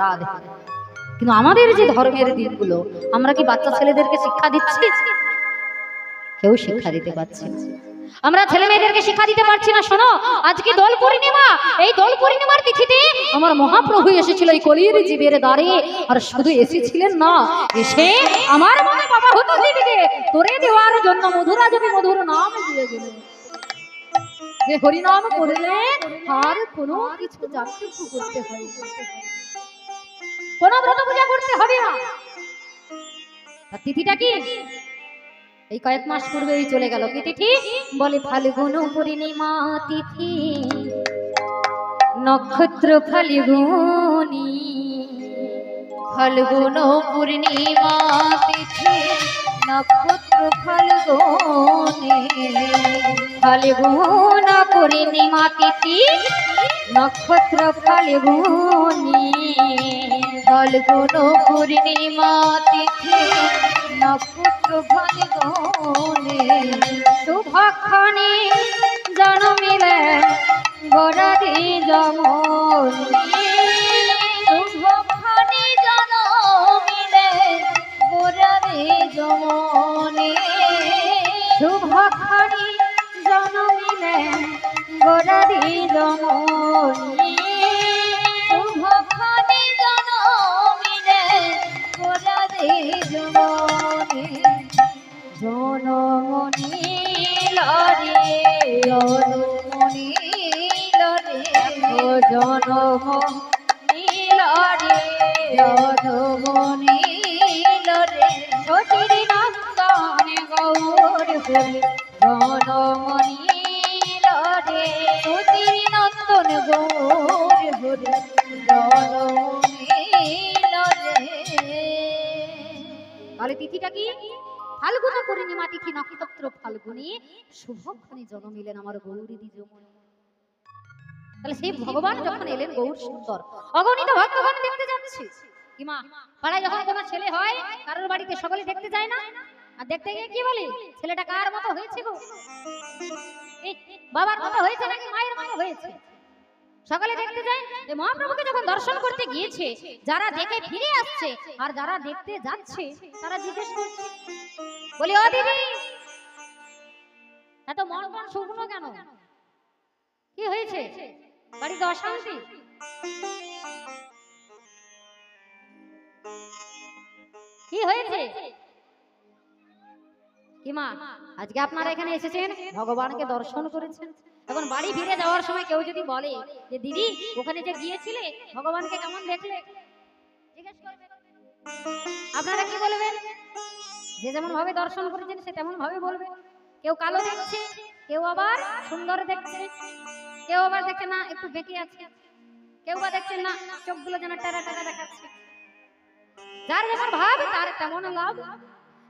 রাধে। কিন্তু আমাদের যে ধর্মের দিকগুলো আমরা কি বাচ্চা ছেলেদেরকে শিক্ষা দিচ্ছি? কেউ শিক্ষা দিতে পারছে না। আমরা ছেলে মেয়েদেরকে শিক্ষা দিতে পারছি না। শোনো, আজকে দোল পূর্ণিমা, এই দোল পূর্ণিমার তিথিতে আমার মহাপ্রভু এসেছিল এই কলির জীবের দ্বারে। আর শুধু এসেছিলেন না, এসে আমার মনে বাবা হতো দিদিকে তোরে দেওয়ার জন্য মধুরা যদি মধুর নাম দিয়ে গেলেন, যে হরিনাম করলে আর কোনো কিছু যাত্রী করতে হয়, কোন ব্রত পূজা করতে হবে না। আর তিথিটা কি? এই কয়েক মাস পূর্বেই চলে গেল। কি তিথি? বলে ফাল্গুন পূর্ণিমা তিথি, নক্ষত্র ফাল্গুনি। ফাল্গুন পূর্ণিমা তিথি, নক্ষত্র ফাল্গুনি। ফাল্গুন পূর্ণিমা তিথি, নক্ষত্র ফাল্গুনি। ফাল্গুন পূর্ণিমা তিথি, নক্ষত্র ফাল্গুনি। শুভক্ষণে জন্মিলে গোরাদি যমনী। শুভক্ষণে জন্মিলে গোরাদি যমনী। শুভক্ষণে জন্মিলে গোরাদি যমনী। শুভক্ষণে জন্মিলে গোরাদি যমনী। জনমনি লরে জনমনি লরে জনমনি লরে জনমনি লরে সতীর নন্দন গৌর হরি। জনমনি লরে সতীর নন্দন গৌর হরি। জনমনি লরে। তাহলে তিথিটা কি? ফাল্গুন পূর্ণিমা তিথি, নক্ষত্র ফাল্গুনি। শুভক্ষণে জন্মিলেন আমার গৌরীদি যমনী। তাহলে সেই ভগবান যখন এলেন গৌর সুন্দর, অগণিত ভক্তগণ দেখতে যাচ্ছে। কি মা, পাড়ায় যখন কোনো ছেলে হয় কারোর বাড়িতে সকলে দেখতে যায় না? আর দেখতে গিয়ে কি বলে? ছেলেটা কার মতো হয়েছে গো? বাবার মতো হয়েছে নাকি মায়ের মতো হয়েছে? সকালে দেখতে যায়। মহাপ্রভুকে যখন দর্শন করতে গিয়েছে, যারা দেখে ফিরে আসছে আর যারা দেখতে যাচ্ছে তারা জিজ্ঞেস করছে, বলি ও দিদি, এত মন মন শুকনো কেন? কি হয়েছে? বাড়িতে অশান্তি? কি হয়েছে? কি মা, আজকে আপনারা এখানে এসেছেন, ভগবানকে দর্শন করেছেন, এখন বাড়ি ফিরে যাওয়ার সময় কেউ যদি বলে যে দিদি ওখানে যে গিয়েছিলে ভগবানকে কেমন দেখলে, জিজ্ঞেস করবেন, আপনারা কি বলবেন? যে যেমন ভাবে দর্শন করেছেন সে তেমন ভাবে বলবে। কেউ কালো দেখছে, কেউ আবার সুন্দর দেখছে, কেউ আবার দেখছে না একটু বেঁকে আছে, কেউ বা দেখছে না চোখগুলো যেন টেরা টেরা দেখাচ্ছে। যার যেমন ভাব তার তেমন লাভ।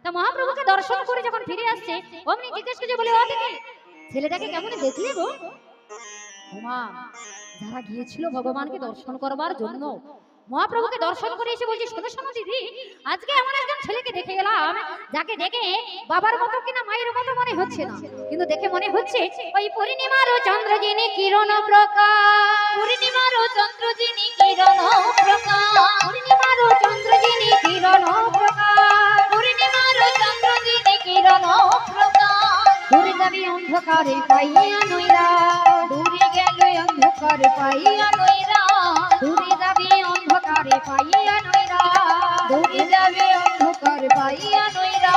তা মহাপ্রভুকে দর্শন করে যখন ফিরে আসছে অমনি জিজ্ঞেস করে বলে, ও দিদি ছেলেটাকে কেমন দেখলে গো? ওমা, যারা গিয়েছিল ভগবানকে দর্শন করবার জন্য, মহাপ্রভুকে দর্শন করে এসে বলছি, শোনো শোনো দিদি, আজকে এমন একজন ছেলেকে দেখে গেলাম, যাকে দেখে বাবার মতো কিনা মায়ের মতো মনে হচ্ছে না, কিন্তু দেখে মনে হচ্ছে ওই পূর্ণিমার চন্দ্র যিনি কিরণ প্রকাশ। পূর্ণিমার চন্দ্র যিনি কিরণ প্রকাশ। পূর্ণিমার চন্দ্র যিনি কিরণ প্রকাশ। পূর্ণিমার চন্দ্র যিনি কিরণ প্রকাশ। দূরে যাবি অন্ধকারে পাইয়া নইরা, দূরে গেলে অন্ধকার পাইয়া নইরা। দূরে যাবি অন্ধকারে পাইয়া নইরা, দূরে যাবে অন্ধকার পাইয়া নইরা।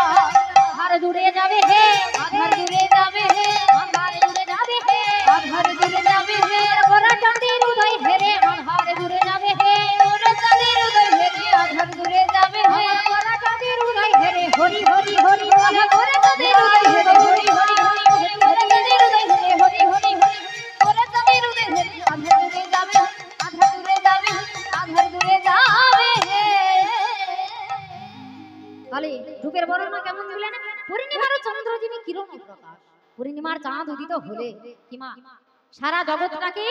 আধার দূরে যাবে হে, আধার দূরে যাবে হে, আধার দূরে যাবে হে, আধার দূরে যাবে হে। গোরা চাঁদের উদয় হেরে আধার দূরে যাবে হে, গোরা চাঁদের উদয় হেরে আধার দূরে যাবে হে। গোরা চাঁদের উদয় হেরে হরি হরি হরি বলে, গোরা চাঁদের উদয় হেরে হরি হরি হরি বলে, গোরা চাঁদের উদয় হেরে হরি হরি হরি। গোরা চাঁদের উদয় হেরে আধার দূরে যাবে, আধার দূরে যাবে, আধার দূরে যাবে হে। তাহলে রূপের বর্ণনা কেমন দিলেন? পূর্ণিমার চন্দ্র যিনি কিরণ প্রকাশ। পূর্ণিমার চাঁদ উদিত হলে কি মা সারা জগৎটাকে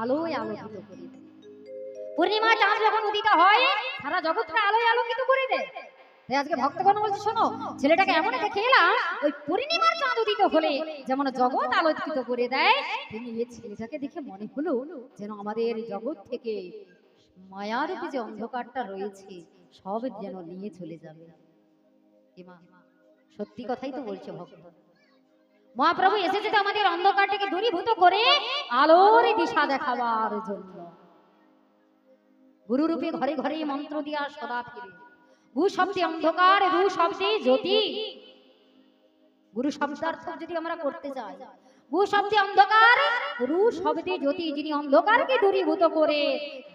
আলোয় আলোকিত করে দেয়। পূর্ণিমার চাঁদ যখন উদিত হয় সারা জগৎটা আলোয় আলোকিত করে দেয়। তাই আজকে ভক্তগণ বলছে, শোনো ছেলেটাকে এমন দেখে এলাম, ওই পূর্ণিমার চাঁদ উদিত হলে যেমন জগৎ আলোকিত করে দেয়, তেমনি এই ছেলেটাকে দেখে মনে হলো যেন আমাদের জগৎ থেকে মায়ারূপী যে অন্ধকারটা রয়েছে সব যেন নিয়ে চলে যাবে। মা সত্যি কথাই তো বলছে ভক্ত। মহাপ্রভু এসেছে তো আমাদের অন্ধকারটাকে দূরীভূত করে আলোর দিশা দেখাবার জন্য। গুরু রূপে ঘরে ঘরে মন্ত্র দিয়া সদা ফিরে। গু শব্দে অন্ধকার, রু শব্দে জ্যোতি। গুরু শব্দার্থ যদি আমরা করতে চাই, গু শব্দে অন্ধকার, রু শব্দে জ্যোতি। যিনি অন্ধকারকে দূরীভূত করে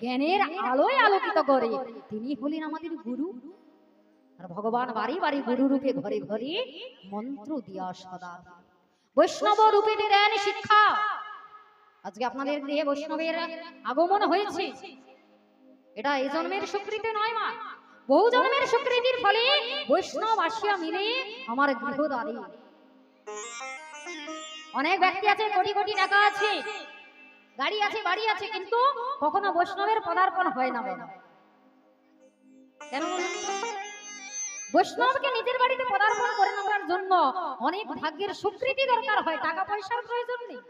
জ্ঞানের আলোয় আলোকিত করে তিনি হলেন আমাদের গুরু। আর ভগবান বাড়ি বাড়ি গুরু রূপে ঘরে ঘরে মন্ত্র দিয়া সদা। বৈষ্ণব রূপে দেন শিক্ষা। আজকে আপনাদের গৃহে বৈষ্ণবের আগমন হয়েছে, এটা এই জন্মের স্বীকৃতি নয় মা, বহু জন্মের স্বীকৃতির ফলে বৈষ্ণব আসিয়া মিলে আমার গৃহদ্বারে। অনেক ব্যক্তি আছে, কোটি কোটি টাকা আছে, গাড়ি আছে, বাড়ি আছে, কিন্তু কখনো বৈষ্ণবের পদার্পণ হয় না। বাবা কেন বলুন? বৈষ্ণবকে নিজের বাড়িতে পদার্পণ করে নেওয়ার জন্য অনেক ভাগ্যের স্বীকৃতি দরকার হয়, টাকা পয়সার প্রয়োজন নেই।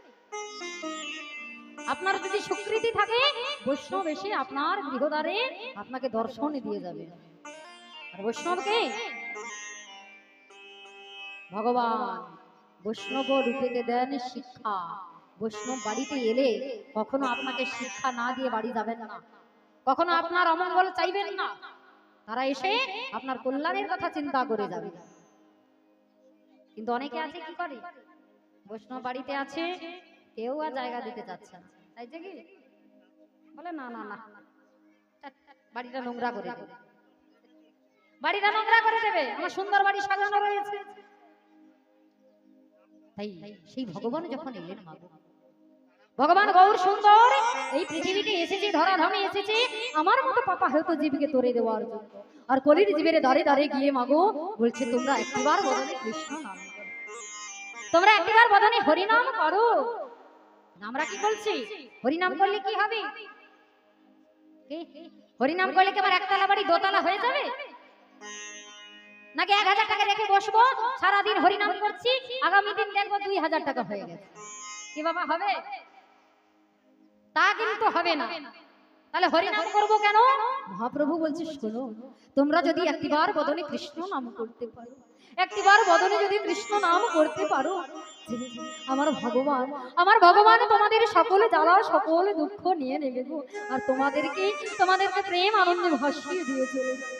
আপনার যদি স্বীকৃতি থাকে, বৈষ্ণব এসে আপনার গৃহদ্বারে আপনাকে দর্শন দিয়ে যাবে। আর বৈষ্ণবকে ভগবান বৈষ্ণব রূপে দেন শিক্ষা। বৈষ্ণব বাড়িতে এলে কখনো আপনাকে শিক্ষা না দিয়ে বাড়ি যাবেন না, কখনো আপনার অমঙ্গল চাইবেন না। তারা এসে আপনার কল্যাণের কথা চিন্তা করে যাবে। কিন্তু অনেকে আছে কি করে, বৈষ্ণব বাড়িতে আছে, কেউ আর জায়গা দিতে চাচ্ছে না, তাই যে কি বলে না না না, বাড়িটা নোংরা করে দেবে, বাড়িটা নোংরা করে দেবে, আমার সুন্দর বাড়ি সাজানো রয়েছে। তাই সেই ভগবান যখন এলেন, ভগবান গৌর সুন্দর এই পৃথিবীতে এসেছে, ধরাধামে এসেছে আমার মতো পাপা হয়তো জীবকে তোরে দেওয়ার জন্য। আর কলির জীবের দাঁড়ে দাঁড়ে গিয়ে মাগো বলছে তোমরা একবার বদনে কৃষ্ণ নাম করো, তোমরা একবার বদনে হরিনাম করো। আমরা কি বলছি, হরিনাম করলে কি হবে? হরিনাম করলে কি আমার একতলা বাড়ি দোতলা হয়ে যাবে? নাকি 1000 টাকা রেখে বসবো, সারাদিন হরিনাম করছি, আগামী দিন দেখবো 2000 টাকা হয়ে গেছে? কি বাবা হবে? তা কিন্তু হবে না। তাহলে হরিনাম করবো কেন? মহাপ্রভু বলছে শোনো, তোমরা যদি একবার বদনে কৃষ্ণ নাম করতে পারো, একবার বদনে যদি কৃষ্ণ নাম করতে পারো, আমার ভগবান তোমাদের সকল জ্বালা সকল দুঃখ নিয়ে নেবে গো, আর তোমাদেরকে প্রেম আনন্দে ভাসিয়ে দিয়ে চলে যাবে।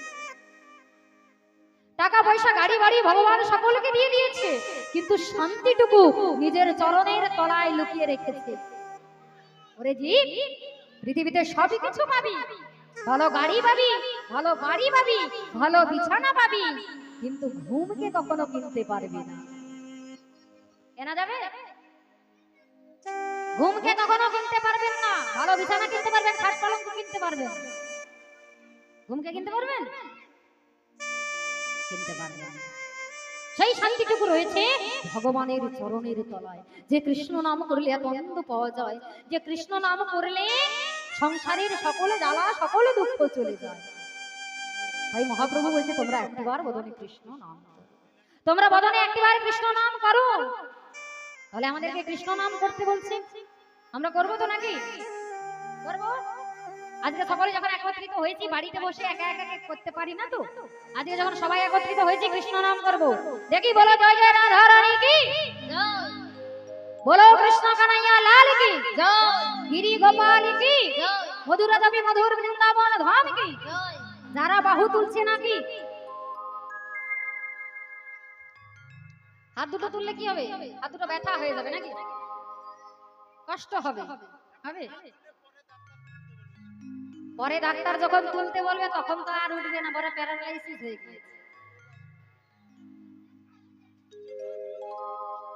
টাকা পয়সা গাড়ি বাড়ি ভগবান সকলকে দিয়ে দিয়েছে, কিন্তু শান্তিটুকু নিজের চরণের তলায় লুকিয়ে রেখেছে। ওরে জীব, পৃথিবীতে সবই কিছু পাবি, ভালো গাড়ি পাবি, ভালো বাড়ি পাবি, ভালো বিছানা পাবি, কিন্তু ঘুমকে কখনো কিনতে পারবি না। কেনা যাবে? ঘুমকে কখনো কিনতে পারবেন না। ভালো বিছানা কিনতে পারবেন, খাট পালঙ্ক কিনতে পারবেন, ঘুমকে কিনতে পারবেন? কিনতে পারবেন। সেই শান্তিটুকু রয়েছে ভগবানের চরণের তলায়। যে কৃষ্ণ নাম করলে এত আনন্দ পাওয়া যায়, যে কৃষ্ণ নাম করলে সংসারের সকল জ্বালা সকল দুঃখ চলে যায়। তাই মহাপ্রভু বলছে তোমরা একবার বদনে কৃষ্ণ নাম করো, তোমরা বদনে একবার কৃষ্ণ নাম করো। তাহলে আমাদেরকে কৃষ্ণ নাম করতে বলছে, আমরা করবো তো নাকি? করবো। আজকে সকলে যখন একত্রিত হয়েছি, বাড়িতে বসে একা একা করতে পারি না তো, আজকে যখন সবাই একত্রিত হয়েছি কৃষ্ণ নাম করবো। দেখি বলো জয় জয় রাধা রানী কি জয়, বলো কৃষ্ণ কানাইয়া লাল কি জয়, গিরি গোপাল কি জয়, মধুর দেবী মধুর বৃন্দাবন ধাম কি জয়। যারা বাহু তুলছে নাকি, হাত দুটো তুললে কি হবে? হাত দুটো ব্যথা হয়ে যাবে নাকি? কষ্ট হবে, হবে। পরে ডাক্তার যখন তুলতে বলবে তখন তো আর উঠবে না, পরে প্যারালাইসিস হয়ে গিয়েছে,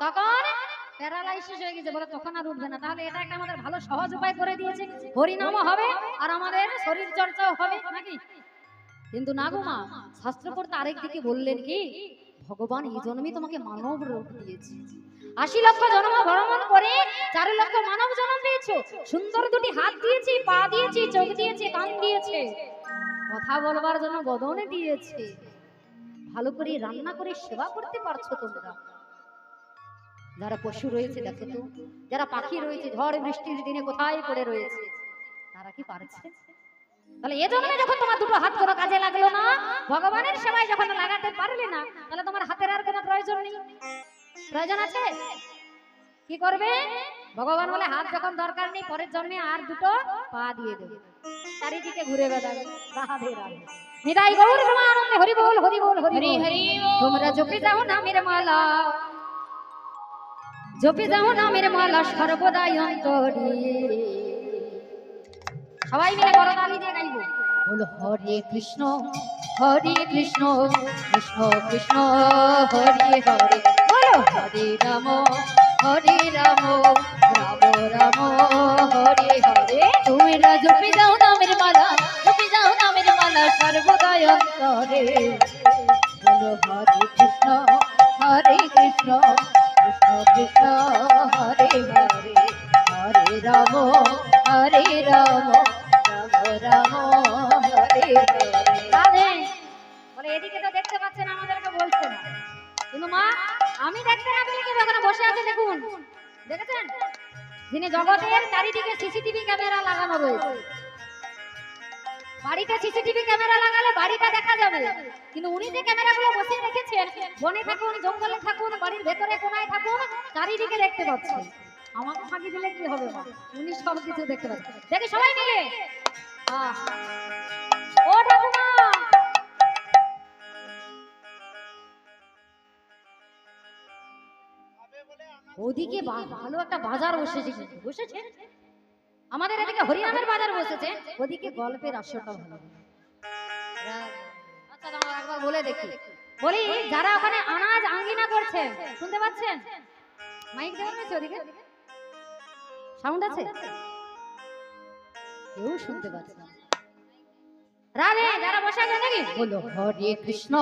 তখন প্যারালাইসিস হয়ে গেছে বলে তখন আর উঠবে না। তাহলে এটা একটা আমাদের ভালো সহজ উপায় করে দিয়েছে, হরিনামও হবে আর আমাদের শরীর চর্চাও হবে নাকি? কিন্তু না গো মা, শাস্ত্র পড়তে আরেক দিকে বললেন কি, ভগবান এই জন্মে তোমাকে মানব রূপ দিয়েছে, 80 লক্ষ জন্ম ভ্রমণ করে 4 লক্ষ মানব জন্ম পেয়েছো, সুন্দর দুটি হাত দিয়েছি, পা দিয়েছি, চোখ দিয়েছি, কান দিয়েছে, কথা বলবার জন্য বদন দিয়েছে, ভালো করে রান্না করে সেবা করতে পারছো তোমরা। যারা পশু রয়েছে দেখো তো, যারা পাখি রয়েছে ঝড় বৃষ্টির দিনে কোথায় পড়ে রয়েছে, তারা কি পারছে? তাহলে এ জন্মে যখন তোমার দুটো হাত কোনো কাজে লাগলো না, ভগবানের সেবায় যখন লাগাতে পারলে না, তাহলে তোমার হাতের আর কোনো প্রয়োজন নেই। প্রয়োজন আছে? কি করবে? ভগবান বলে হাত যখন দরকার নেই, পরের জন্মে আর দুটো পা দিয়ে দেবে, চারিদিকে ঘুরে বেড়াবে। রাধে রাধে। নিতাই গৌর প্রেমানন্দে হরি বল হরি বল হরি হরি। তোমরা জপে যাও নামের মালা, জপে যাও নামের মালা সর্বদাই অন্তরে। সবাই মিলে করতালি দিয়ে গাইবো। বলো হরে কৃষ্ণ কৃষ্ণ কৃষ্ণ হরে হরে। বলো হরে রাম রাম রাম হরে হরে। তোমরা জপে যাও নামের মালা, জপে যাও নামের মালা সর্বদাই অন্তরে। বলো হরে কৃষ্ণ কৃষ্ণ কৃষ্ণ হরে হরে। হরে রাম রাম রাম হরে হরে। বলে এদিকে তো দেখতে পাচ্ছেন, আমাদেরকে বলছে না, কিন্তু মা আমি দেখতে না পেলে কেউ এখানে বসে আছে দেখুন, দেখেছেন? যিনি জগতের চারিদিকে সিসিটিভি ক্যামেরা লাগানো রয়েছে। বাড়িতে সিসিটিভি ক্যামেরা লাগালে বাড়িটা দেখা যাবে, কিন্তু উনি যে ক্যামেরাগুলো বসিয়ে রেখেছেন, বনে থাকুন জঙ্গলে থাকুন বাড়ির ভেতরে কোনায় থাকুন, চারিদিকে দেখতে পাচ্ছেন। আমাকে ফাঁকি দিলে কি হবে মা? উনি সব কিছু দেখতে পাচ্ছেন। দেখি সবাই মিলে ও ঠাকুমা, ওদিকে ভালো একটা বাজার বসেছে, কিন্তু বসেছে। আমাদের এদিকে হরিনামের বাজার বসেছে, ওদিকে গল্পের আসরটা ভালো। আচ্ছা দাঁড়াও একবার বলে দেখি। বলি যারা ওখানে আনাজ আঙ্গিনা করছেন, শুনতে পাচ্ছেন? মাইক দেওয়া রয়েছে ওদিকে, সাউন্ড আছে? কেউ শুনতে পাচ্ছে না। রাধে যারা বসে আছেন নাকি? বলো হরে কৃষ্ণ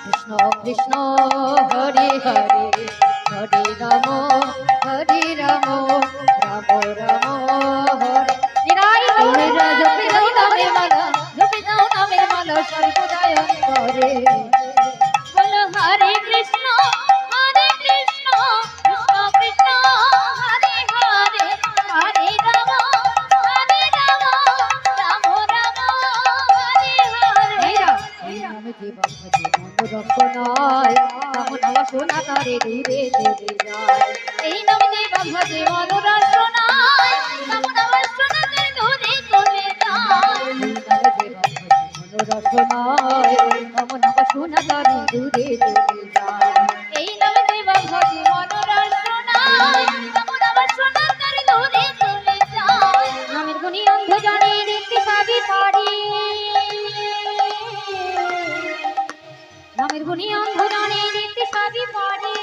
কৃষ্ণ কৃষ্ণ হরে হরে। হরে রাম রাম রাম হরে। নিরাই তোমরা জপে যাও নামের মালা, জপে যাও নামের মালা সর্বদাই অন্তরে। বলো হরে কৃষ্ণ কৃষ্ণ কৃষ্ণ হরে হরে। হরে রাম রাম রাম হরে হরে। এই নামে যে বাবা যে মন রক্ষণায়, কামনা বাসনা তারে দূরে চলে যায়। এই নামে যে বাবা যে মন রক্ষণায়, কামনা বাসনা তারে দূরে চলে যায়। এই নামে যে বাবা যে মন রক্ষণায়, কামনা বাসনা তারে দূরে চলে যায়। এই নামে যে বাবা যে মন রক্ষণায়, কামনা বাসনা তারে দূরে চলে যায়। নামের গুণী অন্ধ জানে দেখতে সবই পারি, নামের গুণী অন্ধ জানে দেখতে সবই পারে।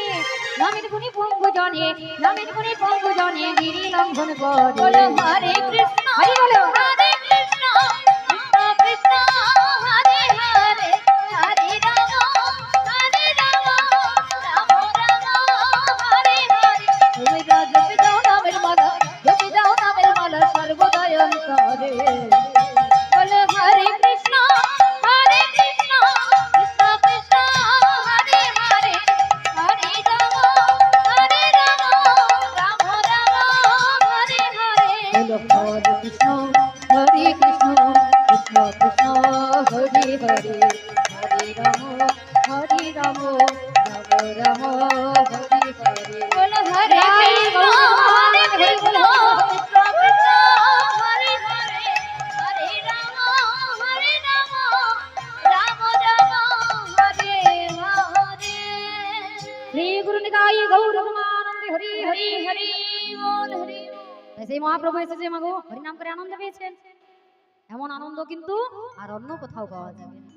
নামের গুণী পঙ্গু জানে, নামের গুণী পঙ্গু জানে গিরি লঙ্ঘন করে। বলো হরে কৃষ্ণ হরি বলো হরে কৃষ্ণ কৃষ্ণ কৃষ্ণ হরে হরে। হরে রাম রাম রাম হরে হরে। তোমরা জপে যাও নামের মালা, জপে যাও নামের মালা সর্বদাই অন্তরে। বলো হরে কৃষ্ণ কৃষ্ণ কৃষ্ণ কৃষ্ণ হরে হরে। হরে রাম রাম রাম হরে হরে। বলো হরে কৃষ্ণ কৃষ্ণ কৃষ্ণ হরে হরে। হরে রাম রাম রাম হরে হরে। বলো হরে কৃষ্ণ কৃষ্ণ কৃষ্ণ হরে হরে। হরে রাম রাম রাম হরে হরে। শ্রী গুরু নিতাই গৌর প্রেমানন্দে হরি হরি হরি বল হরি। সেই মহাপ্রভু এসেছে মাগো, হরি নাম করে আনন্দ পেয়েছেন। এমন আনন্দ কিন্তু আর অন্য কোথাও পাওয়া যাবে না।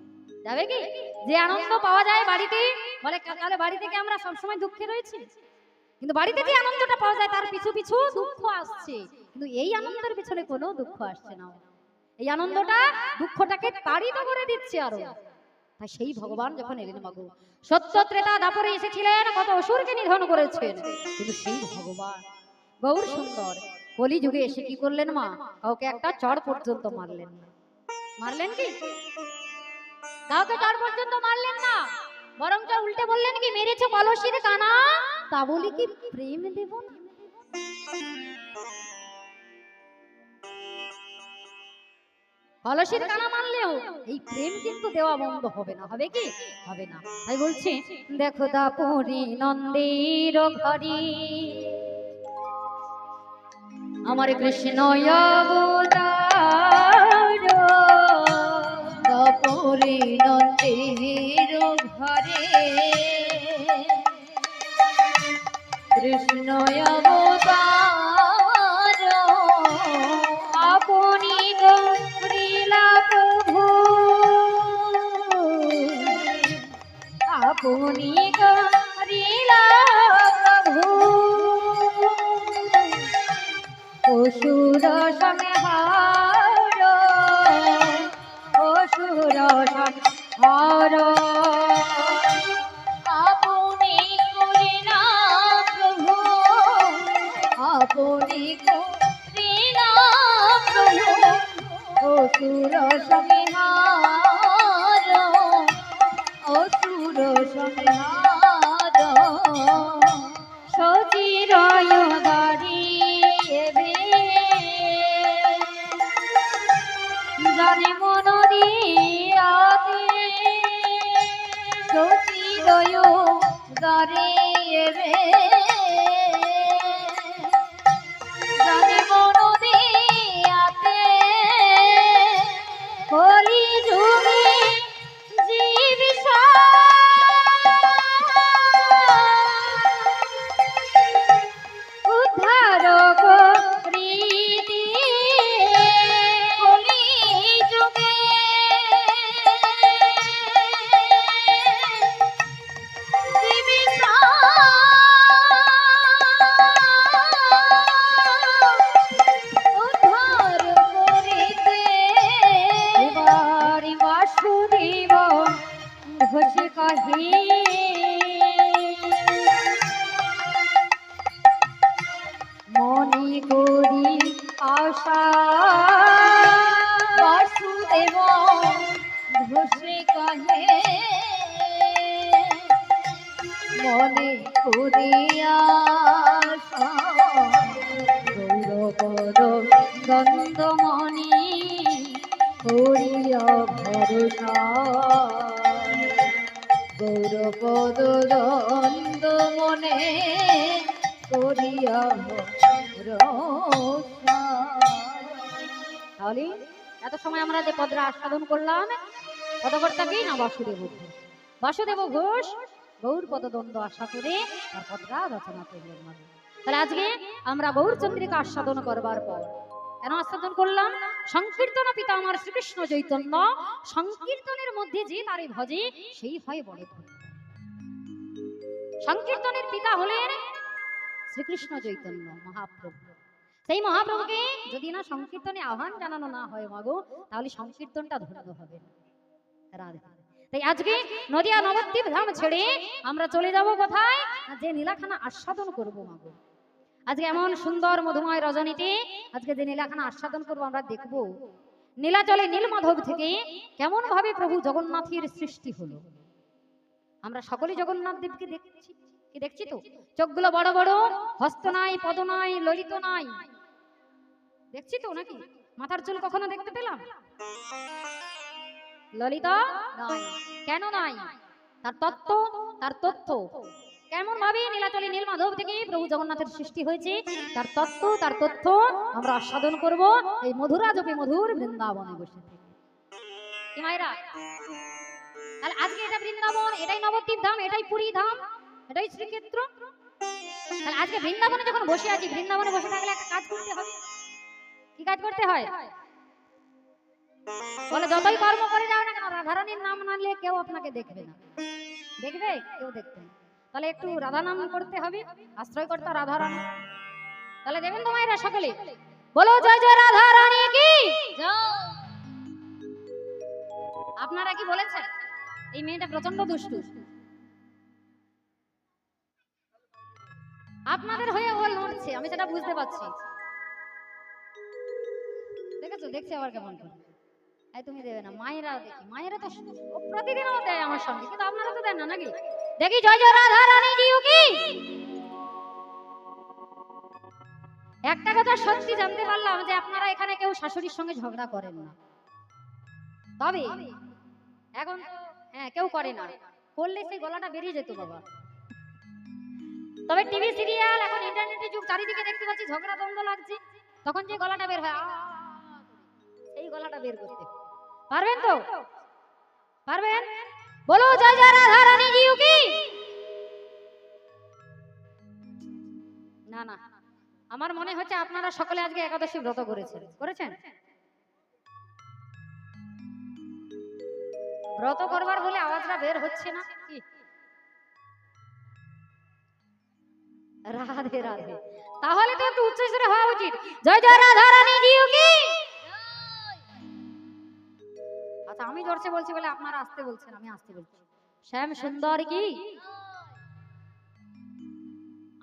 যাবে কি? যে আনন্দ পাওয়া যায় বাড়িতে, বলে তাহলে বাড়ি থেকে আমরা সবসময় দুঃখে রয়েছি, কিন্তু বাড়িতে যে আনন্দটা পাওয়া যায় তার পিছু পিছু দুঃখ আসছে, কিন্তু এই আনন্দের পিছনে কোনো দুঃখ আসছে না। এই আনন্দটা দুঃখটাকে তাড়িত করে দিচ্ছে আরো। তাই সেই ভগবান যখন এলেন মাগো, সত্য ত্রেতা দাপরে এসেছিলেন, কত অসুরকে নিধন করেছেন, কিন্তু সেই ভগবান গৌর সুন্দর কলি যুগে এসে কি করলেন মা? কাউকে একটা চড় পর্যন্ত মারলেন না। মারলেন কি? কাউকে চড় পর্যন্ত মারলেন না, বরং উল্টে বললেন কি, মেরেছে কলসির কানা, তা বলি কি প্রেম দেব না? অলসির কানা মানলেও এই প্রেম কিন্তু দেওয়া বন্ধ হবে না, হবে কি? হবে না। তাই বলছি, দেখো দাপুরি নন্দের ঘরে আমার কৃষ্ণ অবতার, দাপুরি নন্দের ঘরে কৃষ্ণ অবতার, আপনি গৌরীলা প্রভু, আপনি গৌরীলা প্রভু, অসুর সংহার, অসুর সংহার, আপনি করিনা প্রভু, আপনি করিনা প্রভু, অসুর সংহার, অসুর সংহার, সচিরয় দাঁড়িয়েবে জানে মন দিয়াতে, সচিরয় দাঁড়িয়েবে জানে মন দিয়াতে, কলি যুগে জীব উদ্ধার করিতে, কলি যুগে জীবিকা উদ্ধার করিতে, এবার বাসুদেব ঘোষ কহে মনে করি আশা, বাসুদেব ঘোষে কহে মনে করিয়া গৌরপদ গন্ধমণি করিয়া ভরসা, গৌরপদ দ্বন্দ্ব মনে করিয়া ভরসা। তাহলে এত সময় আমরা যে পদরা আস্বাদন করলাম, পদকর্তা কি না বাসুদেব ঘোষ। বাসুদেব ঘোষ গৌর পদদ্বন্দ্ব আশা করে তার পদরা রচনা করলেন। তাহলে আজকে আমরা গৌরচন্দ্রিকা আস্বাদন করবার পর কেন আস্বাদন করলাম? সংকীর্তন পিতা আমার শ্রীকৃষ্ণ চৈতন্য, সংকীর্তনের মধ্যে যে তারে ভজে সেই হয় বড় ধন্য। সংকীর্তনের পিতা হলেন শ্রীকৃষ্ণ চৈতন্য মহাপ্রভু। সেই মহাপ্রভুকে যদি না সংকীর্তনে আহ্বান জানানো না হয় মাগো, তাহলে সংকীর্তনটা ধন্য হবে না। রাধে। তাই আজকে নদিয়া নবদ্বীপ ধাম ছেড়ে আমরা চলে যাব কোথায়? যে নীলাখানা আস্বাদন করব মাগো। আজকে এমন সুন্দর মধুময় রজনীতে আজকে যে নীলাখানা আস্বাদন করব, আমরা দেখব নীলাচলে নীলমাধব থেকে কেমন ভাবে প্রভু জগন্নাথের সৃষ্টি হলো। আমরা সকলে জগন্নাথ দেবকে দেখছি, কি দেখছি তো? চোখগুলো বড় বড়, হস্ত নাই, পদ নাই, ললিত নাই, দেখছি তো নাকি? মাথার চুল কখনো দেখতে পেলাম? ললিত নাই। কেন নাই? তার তত্ত্ব, তার তথ্য কেমন ভাবে নীলাচলে নীলমাধব থেকে প্রভু জগন্নাথের সৃষ্টি হয়েছে, তার তত্ত্ব, তার তথ্য আমরা আস্বাদন করব এই মধুরা জপে মধুর বৃন্দাবনে বসে থেকে। কি মায়েরা? তাহলে আজকে এটা বৃন্দাবন, এটাই নবদ্বীপ ধাম, এটাই পুরী ধাম, এটাই শ্রীক্ষেত্র। তাহলে আজকে বৃন্দাবনে যখন বসে আছি, বৃন্দাবনে বসে থাকলে একটা কাজ করতে হবে। কি কাজ করতে হয়? বলে যতই কর্ম করে যাও না কেন, রাধারানীর নাম না নিলে কেউ আপনাকে দেখবে না। দেখবে? কেউ দেখবে না। তাহলে একটু রাধা নাম করতে হবে, আশ্রয় করতে রাধারানী। তাহলে দেবেন তো মায়েরা সকলে বলো জয় জয় রাধারানী কি জয়। আপনারা কি বলেছেন? এই মেয়েটা প্রচন্ড দুষ্টু, আপনাদের হয়ে ও লড়ছে, আমি সেটা বুঝতে পারছি। দেখেছো? দেখছি আবার কেমন করে। এই তুমি দেবে না? মায়েরা দেখি, মায়েরা তো প্রতিদিনও দেয় আমার সঙ্গে, কিন্তু আপনারা তো দেন না নাকি? দেখি জয় জয় রাধা রানী জিও কি। একটা কথা সত্যি জানতে পারলাম যে আপনারা এখানে কেউ শাশুড়ির সঙ্গে ঝগড়া করেন না। তবে এখন তো হ্যাঁ কেউ করে না, করলে সেই গলাটা বেরিয়ে যেত বাবা। তবে টিভি সিরিয়াল এখন ইন্টারনেটের যুগ, চারিদিকে দেখতে পাচ্ছি ঝগড়া দ্বন্দ্ব লাগছে, তখন যে গলাটা বের হয় এই গলাটা বের করতে পারবেন তো? পারবেন? বলো জয় জয় রাধা রানী জিউ কি। না না, আমার মনে হচ্ছে আপনারা সকলে আজকে একাদশী ব্রত করেছেন। করেছেন? ব্রত করবার বলে আওয়াজটা বের হচ্ছে না কি? রাধে রাধে। তাহলে তো একটু উচ্চস্বরে হওয়া উচিত, জয় জয় রাধা রানী জিউ কি। আচ্ছা আমি জোরসে বলছি বলে আপনারা আস্তে বলছেন, আমি আস্তে বলছি। শ্যাম সুন্দর কি।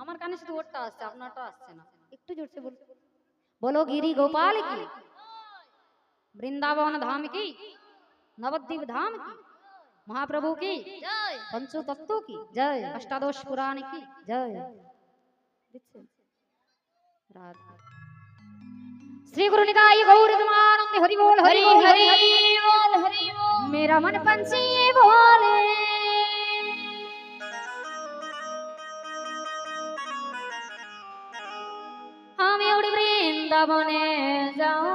আমার কানে শুধু ওরটা আসছে, আপনারটা আসছে না, একটু জোরসে বলুন। বলো গিরি গোপাল কি, বৃন্দাবন ধাম কি, नवद्वीप धाम की, महाप्रभु की जय, पंचो तत्व की जय, अष्टादश पुराण की जय। श्री गुरु निताई गौर नित्यानंद हरि बोल हरि हरि बोल हरि बोल। मेरा मन पंछी बोले हम उड़ी वृंदावने जाओ,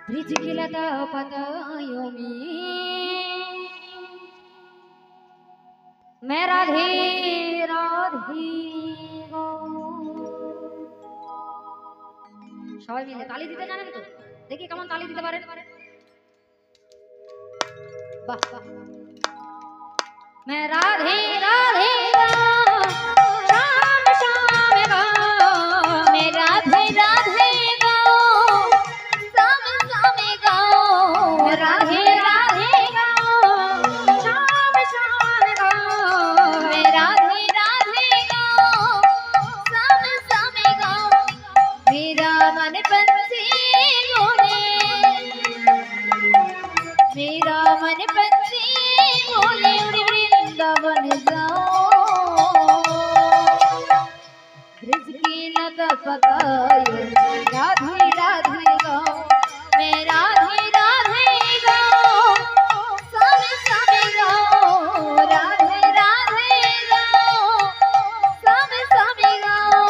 ब्रिज की लता पतायों में मैं राधे राधे সবাই মিলে তালি দিতে জানেন তো? দেখি কেমন তালি দিতে পারেন। বাহ বাহ। मैं राधे राधे शाम शाम गा, मैं राधे राधे राधे राधे शाम शाम गा, मैं राधे राधे शाम शाम गा। मेरा मन पंछी बोले, मेरा मन पंछी बोले उड़ी वृंदावन जाओ, ब्रिज की लता पतायो राधे राधे गाओ, मैं राधे राधे गाओ सब सब गाओ, राधे राधे गाओ सब सब गाओ।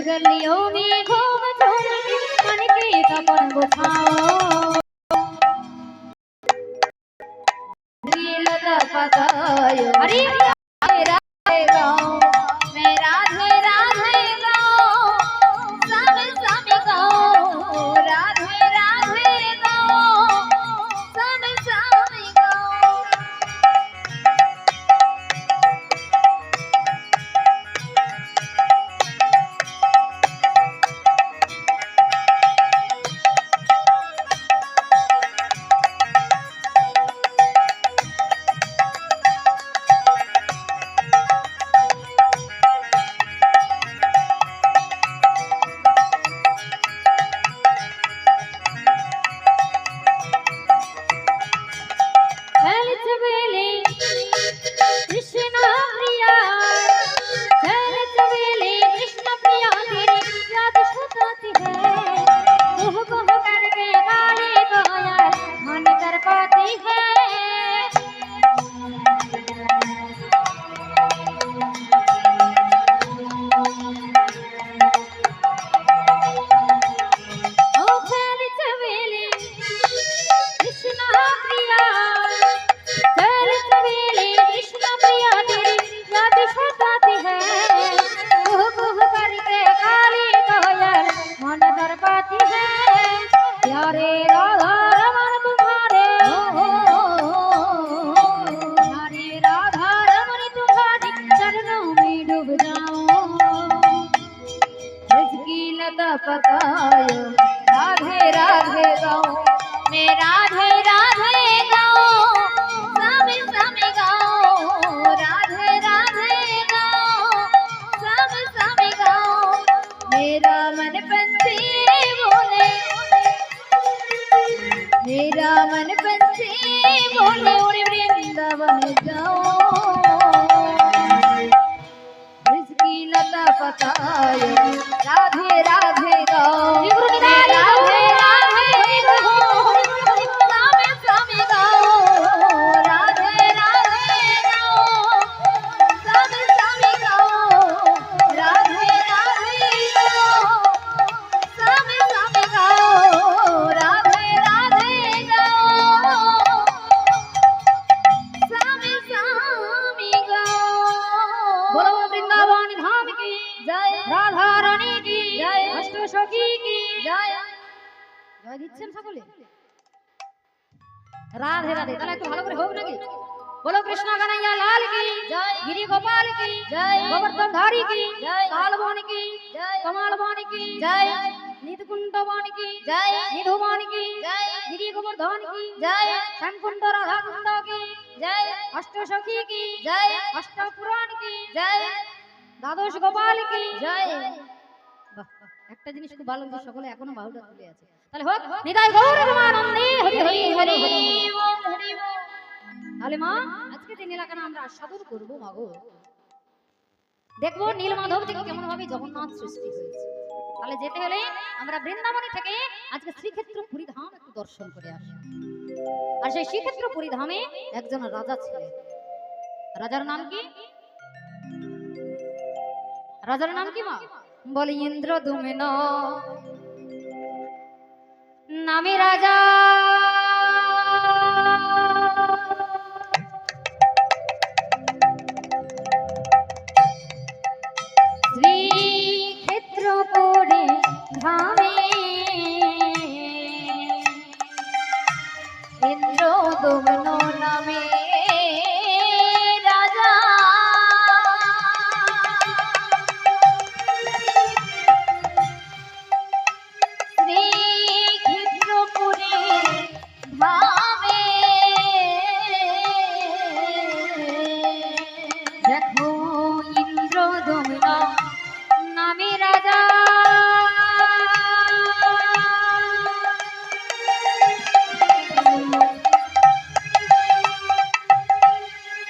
गलियों में घूम घूम के मन के कपन बुझाओ, लता पतायो हरि राधे गाओ, मैं राधे राधे गाओ सब सब गाओ, राधे राधे गाओ सब सब गाओ। पतायो राधे राधे गाओ मैं राधे राधे गाओ सामे सामे गाओ राधे राधे गाओ सामे सामे गाओ मेरा मन पंछी बोले मेरा मन पंछी बोले उड़े वृंदावन जाओ की लता पतायो राधे राधे गाओ मैं राधे राधे गाओ सामे सामे गाओ राधे राधे गाओ सामे सामे गाओ राधे राधे गाओ सामे सामे गाओ राधे राधे गाओ सामे सामे गाओ बोलो वृंदावन धाम की जय राधा रानी की जय अष्ट सखी की जय জয় দিচ্ছেন সকলে রাধে রাধে তাহলে একটু ভালো করে হোক নাকি बोलो कृष्ण कन्हैया लाल की जय गिरी गोपाल की जय गोवर्धन धारी की जय कालवाणी की जय कमाल वाणी की जय नीतकुंड वाणी की जय निधु वाणी की जय गिरी गोवर्धन की जय श्यामकुंड राधा कुंड की जय अष्ट सखी की जय अष्ट पुराण की जय দ্বাদশ গোপাল কি जय বাহ একটা জিনিস খুব ভালো লাগছে সকলে এখনো বাহুটা তুলে আছে তাহলে হোক নিতাই গৌর রমানন্দে হরি হরি হরি হরি ओम हरि बोल তাহলে মা আজকে যে নীলাকানা আমরা আস্বাদন করব মাগো দেখবো নীলমাধব থেকে কেমন ভাবে জগন্নাথ সৃষ্টি হয়েছে তাহলে যেতে হলে আমরা বৃন্দাবনী থেকে আজকে শ্রীক্ষেত্র পুরী ধাম একটু দর্শন করে আসি আর সেই শ্রীক্ষেত্র পুরী ধামে একজন রাজা ছিলেন রাজার নাম কি রাজার নাম কি মা বলে ইন্দ্রদুম্ন নামে রাজা শ্রীক্ষেত্রপুরী ধামে ইন্দ্রদুম্ন নামে রাজা শ্রীক্ষেত্রপুরী ধামে দেখো ইন্দ্রদুম্ন নামে রাজা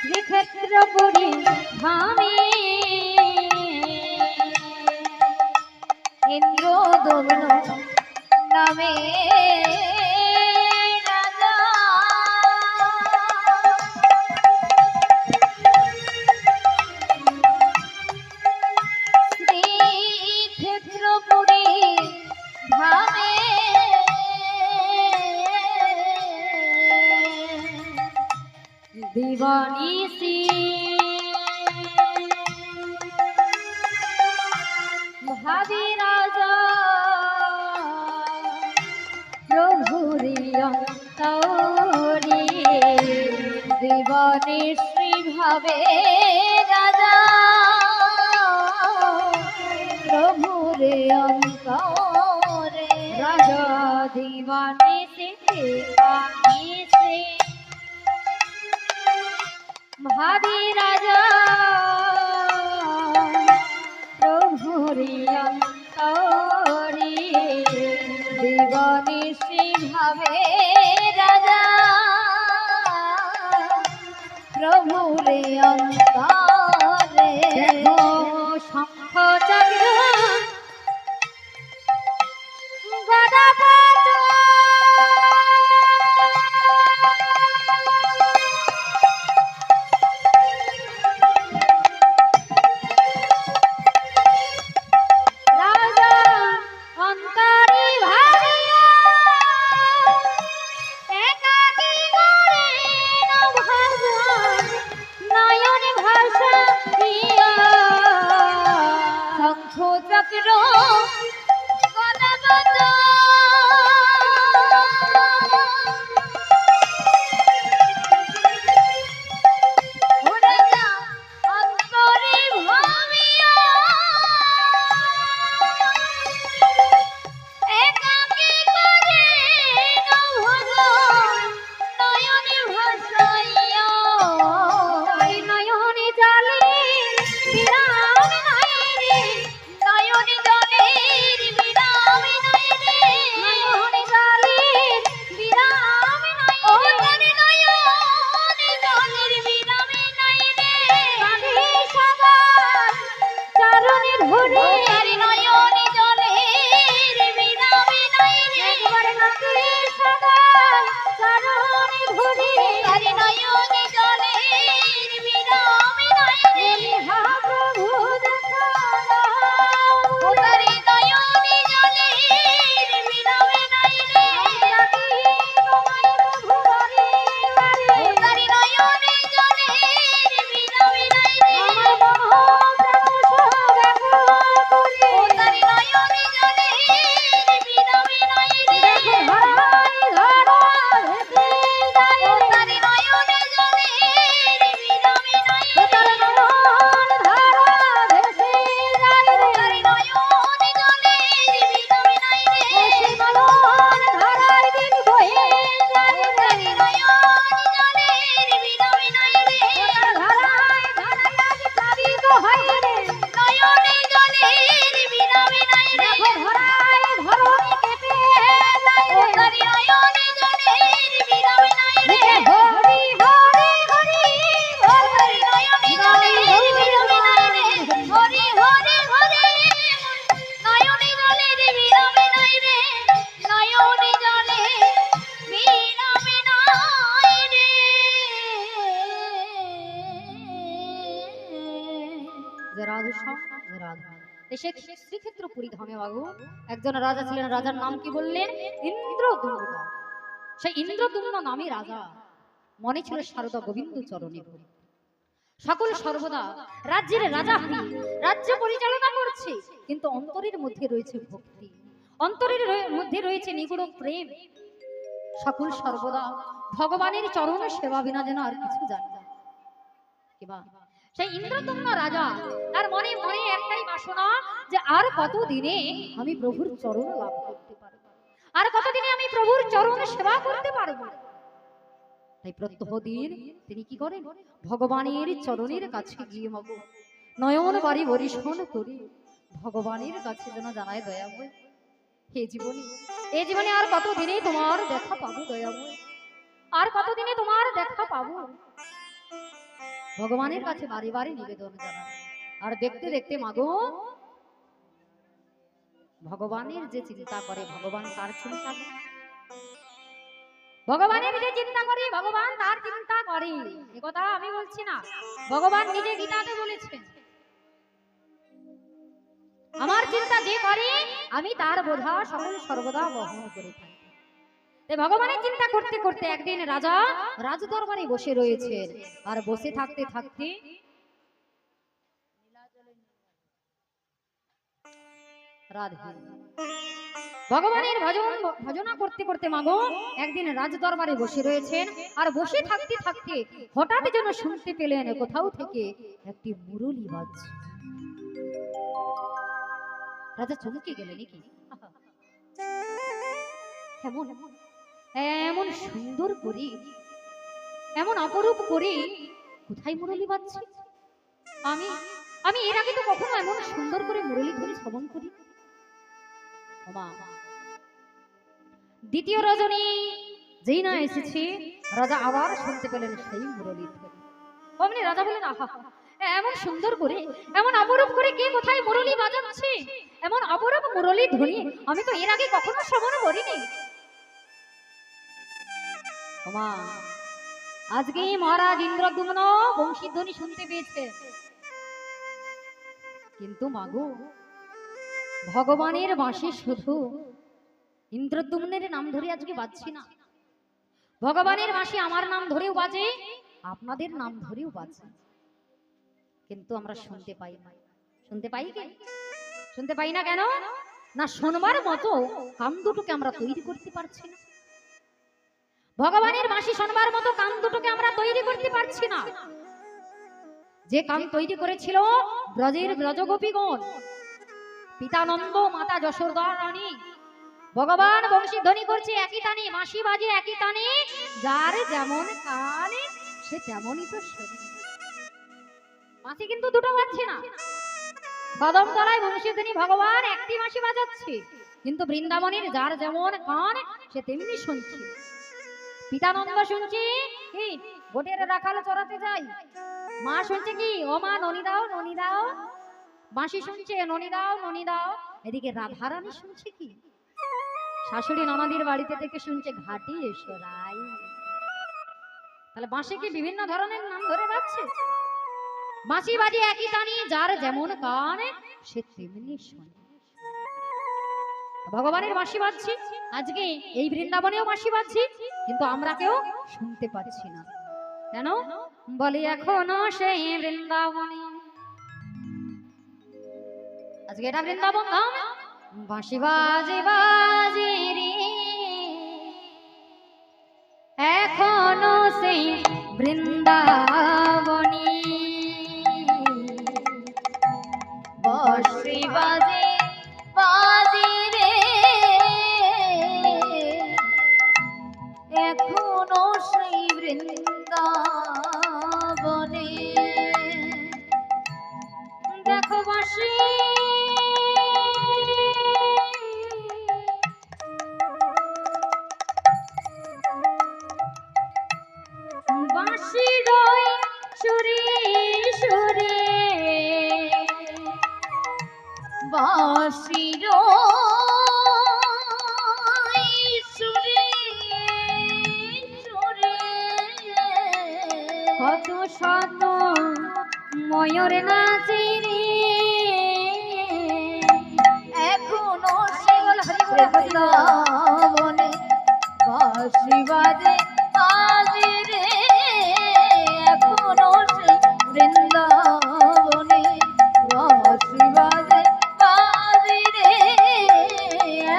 শ্রীক্ষেত্রপুরী ধামে ইন্দ্রদুম্ন নামে রাজা শ্রীক্ষেত্রপুরী ধামে দিবানিসি ভাবি রাজা প্রভুরি অন্তরি জীবনে শ্রী ভাবে রাজা প্রভুরে অন্তরে রাজা দিবানিসি দিবানিসি ভাবি রাজা প্রভুরি অন্তরি জীবনে শ্রী ভাবে রাজা প্রভুরে অন্তরে দেখো শঙ্খ চক্র গদা পদ্ম রাজা অন্তরি ভাবিয়া একাকী করে ভাষা নয়ন ভাষা দিয়া শঙ্খ চক্র গদাপদ্ম ও রাজা অন্তরে ভাবিয়া ঘুরে তারি নয়নি জলে বিরামে নাই রে একবার নাকে সদাই চরণে ঘুরে তারি নয়নি জলে বিরামে নাই রে হা প্রভু দেখা দাও ও তারি নয়নি জলে বিরামে নাই রে ডাকি তোমায় প্রভু বারে বারে ও তারি নয়নি জলে বিরামে নাই রে আমার মন প্রাণ সব একা করে ও তারি নয়নি জলে বিরামে নাই রে হারাই ধরা হেঁটে যায় ও তারি নয়নি জলে বিরামে নাই রে তার নয়ন ধারা ভেসে যায় ও তারি নয়নি জলে বিরামে নাই রে সে মনন ধারায় দিন বয়ে যায় ও তারি নয়নি জলে বিরামে নাই রে তার ধারায় ধারায় আজ প্লাবিত হয় রে নয়নি জলে বিরামে নাই রে ধরায় ধরণী কেঁপে যায় ও রে তারি নয়নি জলে বিরামে নাই রে হরি হরি হরি ও তারি নয়নি জলে বিরামে নাই রে হরি হরি হরি নয়নি জলে বিরামে নাই রে নয়নি জলে বিরামে নাই রে যে রাজস্বাম যে রাধা সে শ্রীক্ষেত্র পুরী ধামে বাবু একজন রাজা ছিলেন রাজার নাম কি বললেন ইন্দ্রদুম্ন সেই ইন্দ্রদুম্ন নামী রাজা মনে ছিল শারদা গোবিন্দ চরণে ভক্তি। সকল সর্বদা রাজ্যের রাজা হয়ে রাজ্য পরিচালনা করছে কিন্তু অন্তরের মধ্যে রয়েছে ভক্তি অন্তরের মধ্যে রয়েছে নিগুড় প্রেম সকল সর্বদা ভগবানের চরণ সেবা বিনা যেন আর কিছু জানে না কিবা সেই ইন্দ্রদুম্ন রাজা তার মনে মনে একটাই বাসনা যে আর কত দিনে আমি প্রভুর চরণ লাভ করতে পারবো আর কতদিনে আমি প্রভুর চরণ সেবা করতে পারবো তাই প্রত্যহ দিন তিনি কি করেন ভগবানের চরণের কাছে গিয়ে মগ নয়ন বাড়ি বরিশন করে ভগবানের কাছে যেন জানায় দয়াময় হে জীবনে এই জীবনে আর কতদিনে তোমার দেখা পাবো দয়াময় আর কতদিনে তোমার দেখা পাবো ভগবানের কাছে বারে বারে নিবেদন জানায় আর দেখতে দেখতে মাগো ভগবানের যে চিন্তা করে ভগবান তার চিন্তা করে ভগবানের যে চিন্তা করে ভগবান তার চিন্তা করে একথা আমি বলছি না ভগবান নিজে গীতাতে বলেছেন আমার চিন্তা যে করে আমি তার বোঝা সকল সর্বদা বহন করে থাকি তাই ভগবানের চিন্তা করতে করতে একদিন রাজা রাজদরবারে বসে রয়েছেন আর বসে থাকতে থাকতে রাধে ভগবানের ভজনা করতে করতে মাগো একদিন রাজদরবারে বসে রয়েছেন আর বসে থাকতে থাকতে হঠাৎ যেন শুনতে পেলেন কোথাও থেকে একটি মুরলি বাজছে রাজা চমকে গেলেন কি এমন এমন সুন্দর করে এমন অপরূপ করে কোথায় মুরলি বাজছে আমি আমি এর আগে তো কখনো এমন সুন্দর করে মুরলি ধ্বনি শ্রবণ করি ওমা দ্বিতীয় রজনী যেই না এসেছে রাজা আবার শুনতে পেলেন সেই মুরলি ধ্বনি অমনি রাজা বলেন আহা এমন সুন্দর করে এমন অপরূপ করে কে কোথায় মুরলি বাজাচ্ছে এমন অপরূপ মুরলি ধ্বনি আমি তো এর আগে কখনো শ্রবণ করিনি ওমা আজকে মহারাজ ইন্দ্রদুম্ন বংশীধ্বনি শুনতে পেয়েছে কিন্তু মাগো ভগবানের বাঁশি শুধু ইন্দ্রদুম্নের নাম ধরে আজকে বাজছি না ভগবানের বাঁশি আমার নাম ধরেও বাজে আপনাদের নাম ধরেও বাজে কিন্তু আমরা শুনতে পাই না শুনতে পাই কি শুনতে পাই না কেন না শোনবার মতো কান দুটোকে আমরা তৈরি করতে পারছি না ভগবানের বাঁশি শোনবার মতো কান দুটোকে আমরা তৈরি করতে পারছি না যে কান তৈরি করেছিল ব্রজের ব্রজগোপীগণ পিতানন্দ মাতা যশোদা রানী ভগবান বংশীধ্বনি করছে একই তানে বাঁশি বাজে একই তানে যার যেমন কান সে তেমনই তো শোনে বাঁশি কিন্তু দুটো বাজছে না কদম তলায় বংশীধ্বনি ভগবান একটি বাঁশি বাজাচ্ছে কিন্তু বৃন্দাবনের যার যেমন কান সে তেমনি শুনছে পিতানন্দ শুনছে কি গোটের রাখাল চড়াতে যাই মা শুনছে কি ও মা ননি দাও বাঁশি শুনছে ননি দাও, এদিকে রাধারানী শুনছে কি শাশুড়ি ননদির বাড়িতে থেকে শুনছে ঘাটি এসো রাই। তাহলে বাঁশি কি বিভিন্ন ধরনের নাম ধরে রাখছে? বাঁশি বাজে একই টানি, যার যেমন কান সে তেমনি শোনে। ভগবানের বাঁশি বাজছি, আজকে এই বৃন্দাবনেও বাঁশি বাজছি, কিন্তু আমরা কেউ শুনতে পাচ্ছি না। কেন? বলি এখনো সেই বৃন্দাবনে, আজকে এটা বৃন্দাবন ধাম, বাঁশি বাজে বাজে রে এখনো সেই বৃন্দাবনে, বাঁশি বাজে বাজে রে এখনো সেই বৃন্দাবনে। দেখো বাঁশি বাঁশির সুরে সুরে, বাঁশির সুরে সুরে কত শত ময়ূর নাচে রে এখনো সেই বৃন্দাবনে, বাঁশি বাজে বাজে রে এখনো সেই বৃন্দাবনে, বাঁশি বাজে বাজে রে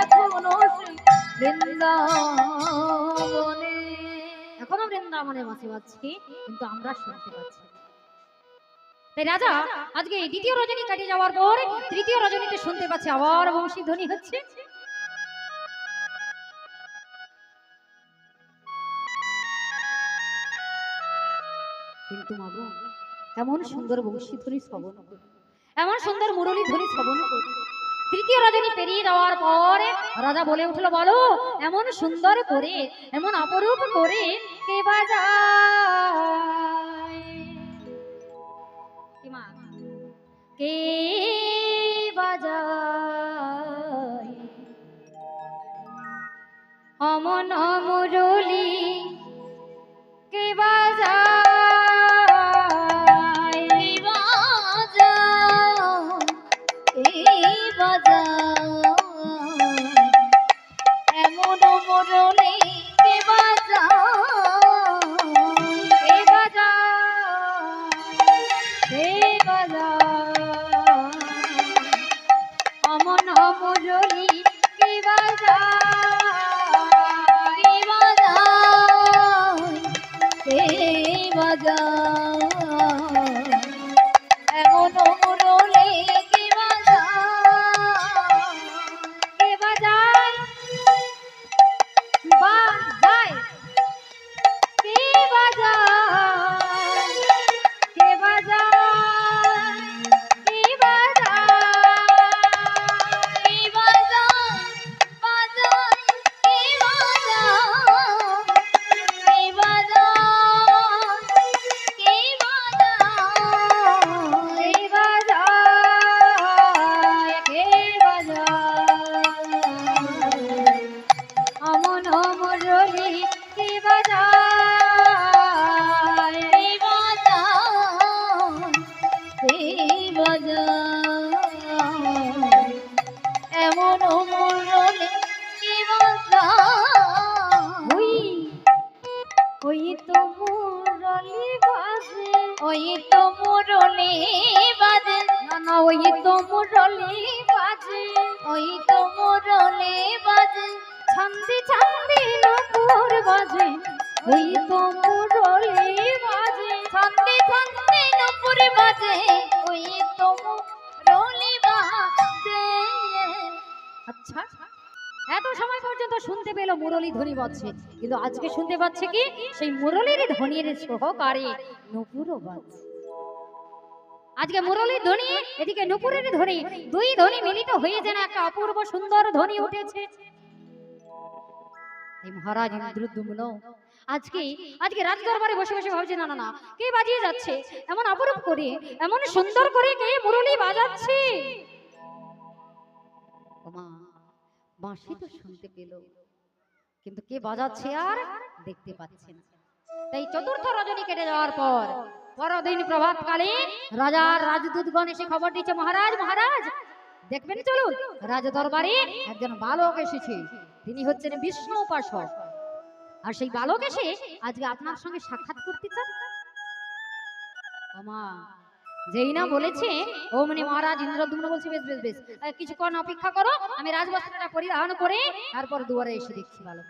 এখনো সেই বৃন্দাবনে। এখনো বৃন্দাবনে বাঁশি বাজছি, কিন্তু আমরা শুনতে পাচ্ছি। তাই রাজা আজকে দ্বিতীয় রজনী কাটিয়ে যাওয়ার পর তৃতীয় রজনীতে শুনতে পাচ্ছে আবার বংশী ধ্বনি হচ্ছে। কিন্তু মাগো এমন সুন্দর বংশী ধ্বনি শ্রবণ করি, এমন সুন্দর মুরলী ধ্বনি শ্রবণ করি, তৃতীয় রজনী পেরিয়ে যাওয়ার পরে রাজা বলে উঠলো, বলো এমন সুন্দর করে এমন অপরূপ করে কে বাজায়, কে বাজায় অমন মুরলী, কে বাজায় কে বাজায় এমন মুরলী, কে বাজায় কে বাজায় অমন মুরলী, কে বাজায় কে বাজায় এমন মুরলী, কে বাজায় বাজায় কে বাজায় কে বাজায় কে বাজায় কে বাজায় বাজায় কে বাজায় কে বাজায় অমন মুরলী, কে বাজায় কে বাজায় এমন মুরলী, কে বাজায় ওই তো মুরলী বাজে, ওই তো মুরলী বাজে, না না ওই তো মুরলী বাজে, ওই তো মুরলী বাজে ছন্দে ছন্দে নূপুর বাজে, ওই তো মুরলী বাজে ছন্দে ছন্দে নূপুর বাজে, ওই তো মুরলী বাজে। আচ্ছা এত সময় পর্যন্ত শুনতে পেল মুরলী ধ্বনি বাজছে, কিন্তু আজকে শুনতে পাচ্ছে কি সেই মুরলীর ধ্বনির সহকারে নূপুরও বাজছে। আজকে মুরলীর ধ্বনি এদিকে নূপুরের ধ্বনি, দুই ধ্বনি মিলিত হয়ে যেন একটা অপূর্ব সুন্দর ধ্বনি উঠেছে। এই মহারাজ ইন্দ্রদ্যুম্ন আজকে আজকে রাজ দরবারে বসে বসে ভাবছে, না না না, কে বাজিয়ে যাচ্ছে এমন অপরূপ করে, এমন সুন্দর করে কে মুরলি বাজাচ্ছে। ওমা, বাঁশি তো শুনতে পেল, কিন্তু কে বাজাচ্ছে আর দেখতে পাচ্ছে না। তাই চতুর্থ রজনী কেটে যাওয়ার পর পরদিন প্রভাতকালে রাজার রাজদূতগণ এসে খবর দিচ্ছে, মহারাজ মহারাজ দেখবেন চলুন, রাজ দরবারে একজন বালক এসেছে, তিনি হচ্ছেন বিষ্ণু উপাসক, আর সেই বালক এসে আজকে আপনার সঙ্গে সাক্ষাৎ করতে চান। ওমা, যেই না বলেছে অমনি মহারাজ ইন্দ্রদ্যুম্ন বলছে, বেশ বেশ বেশ, কিছুক্ষণ অপেক্ষা করো, আমি রাজবস্ত্রটা পরিধান করে তারপর দুয়ারে এসে দেখছি বালক।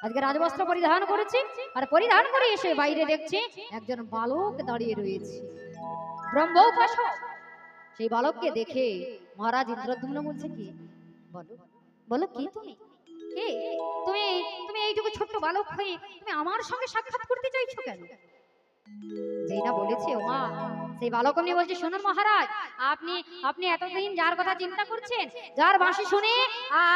আজকে রাজবস্ত্র পরিধান করেছে, আর পরিধান করে এসে বাইরে দেখছে একজন বালক দাঁড়িয়ে রয়েছে, ব্রহ্ম উপাসক। সেই বালককে দেখে মহারাজ ইন্দ্রদ্যুম্ন বলছে, কি বলো বলো, কি তুমি কে? তুমি তুমি এইটুকু ছোট্ট বালক হয়ে তুমি আমার সঙ্গে সাক্ষাৎ করতে চাইছো কেন? যেই না বলেছে ওমা, সেই বালক নিয়ে বলছে, শুনুন মহারাজ, আপনি আপনি এতদিন যার কথা চিন্তা করছেন, যার বাঁশি শুনে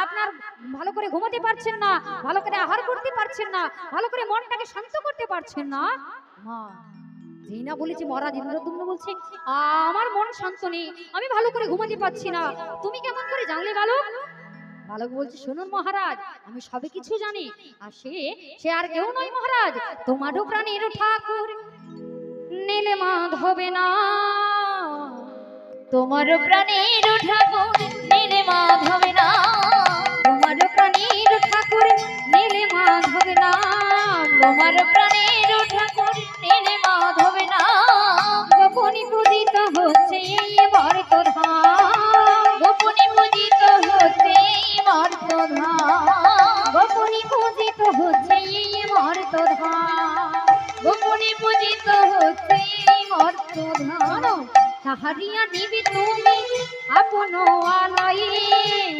আপনার ভালো করে ঘুমাতে পারছেন না, ভালো করে আহার করতে পারছেন না, ভালো করে মনটাকে শান্ত করতে পারছেন না। মা, যেই না বলেছে মহারাজ ইন্দ্রদ্যুম্ন বলছে, আমার মন শান্ত নেই, আমি ভালো করে ঘুমাতে পারছি না, তুমি কেমন করে জানলে বালক? বালক বলছে, শুনুন মহারাজ, আমি সবে কিছু জানি, আর সে আর কেউ নয় মহারাজ, তোমারও প্রাণের ঠাকুর নীলমাধবে না, তোমার প্রাণের ঠাকুর নীলমাধব না, তোমার প্রাণের ঠাকুর নীলমাধবে না, তোমার প্রাণের ঠাকুর নীলমাধব না, গোপনে পূজিত হচ্ছে এই বরতধাম, গোপনে পূজিত হচ্ছে এই মর্তধাম, গোপনে পূজিত হচ্ছে এই বরতধাম, গোপনে পূজিত হচ্ছে এই মর্তধাম, তাহারিয়া নিবি তুমি আপন আলয়ে,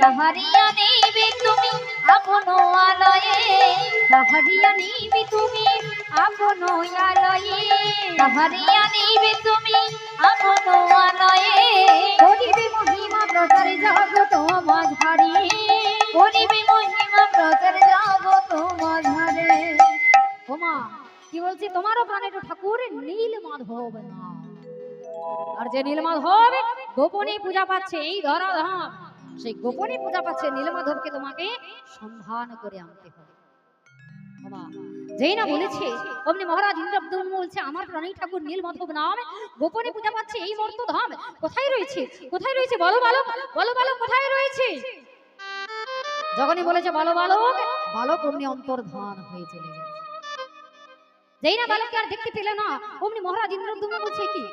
তাহারিয়া নিবে তুমি আপন আলয়ে, তাহারিয়া নিবি তুমি আপন আলয়ে, তাহারিয়া নিবে তুমি আপন আলয়ে, করিবে মহিমা প্রচার জগত মাঝারি, করিবে মহিমা প্রচার জগত মাঝারে। ওমা, কি বলছি, তোমারও প্রাণের ঠাকুর নীলমাধব না, আর যে নীলমাধব গোপনে পূজা পাচ্ছে এই ধরাধাম, সেই গোপনে পূজা পাচ্ছে নীলমাধবকে তোমাকে সন্ধান করে আনতে হবে। ওমা, যেই না বলেছে অমনি মহারাজ ইন্দ্রদ্যুম্ন বলছে, আমার প্রাণের ঠাকুর নীলমাধব নাম গোপনে পূজা পাচ্ছে এই মর্তধাম, কোথায় রয়েছে কোথায় রয়েছে, বলো বালক বলো বালক, কোথায় রয়েছে? যখনই বলেছে বলো বালক, বালক অমনি অন্তর্ধান হয়ে চলে গেছে। যেই না বালককে আর দেখতে পেলে না, অমনি মহারাজ ইন্দ্রদ্যুম্ন বলছে, কি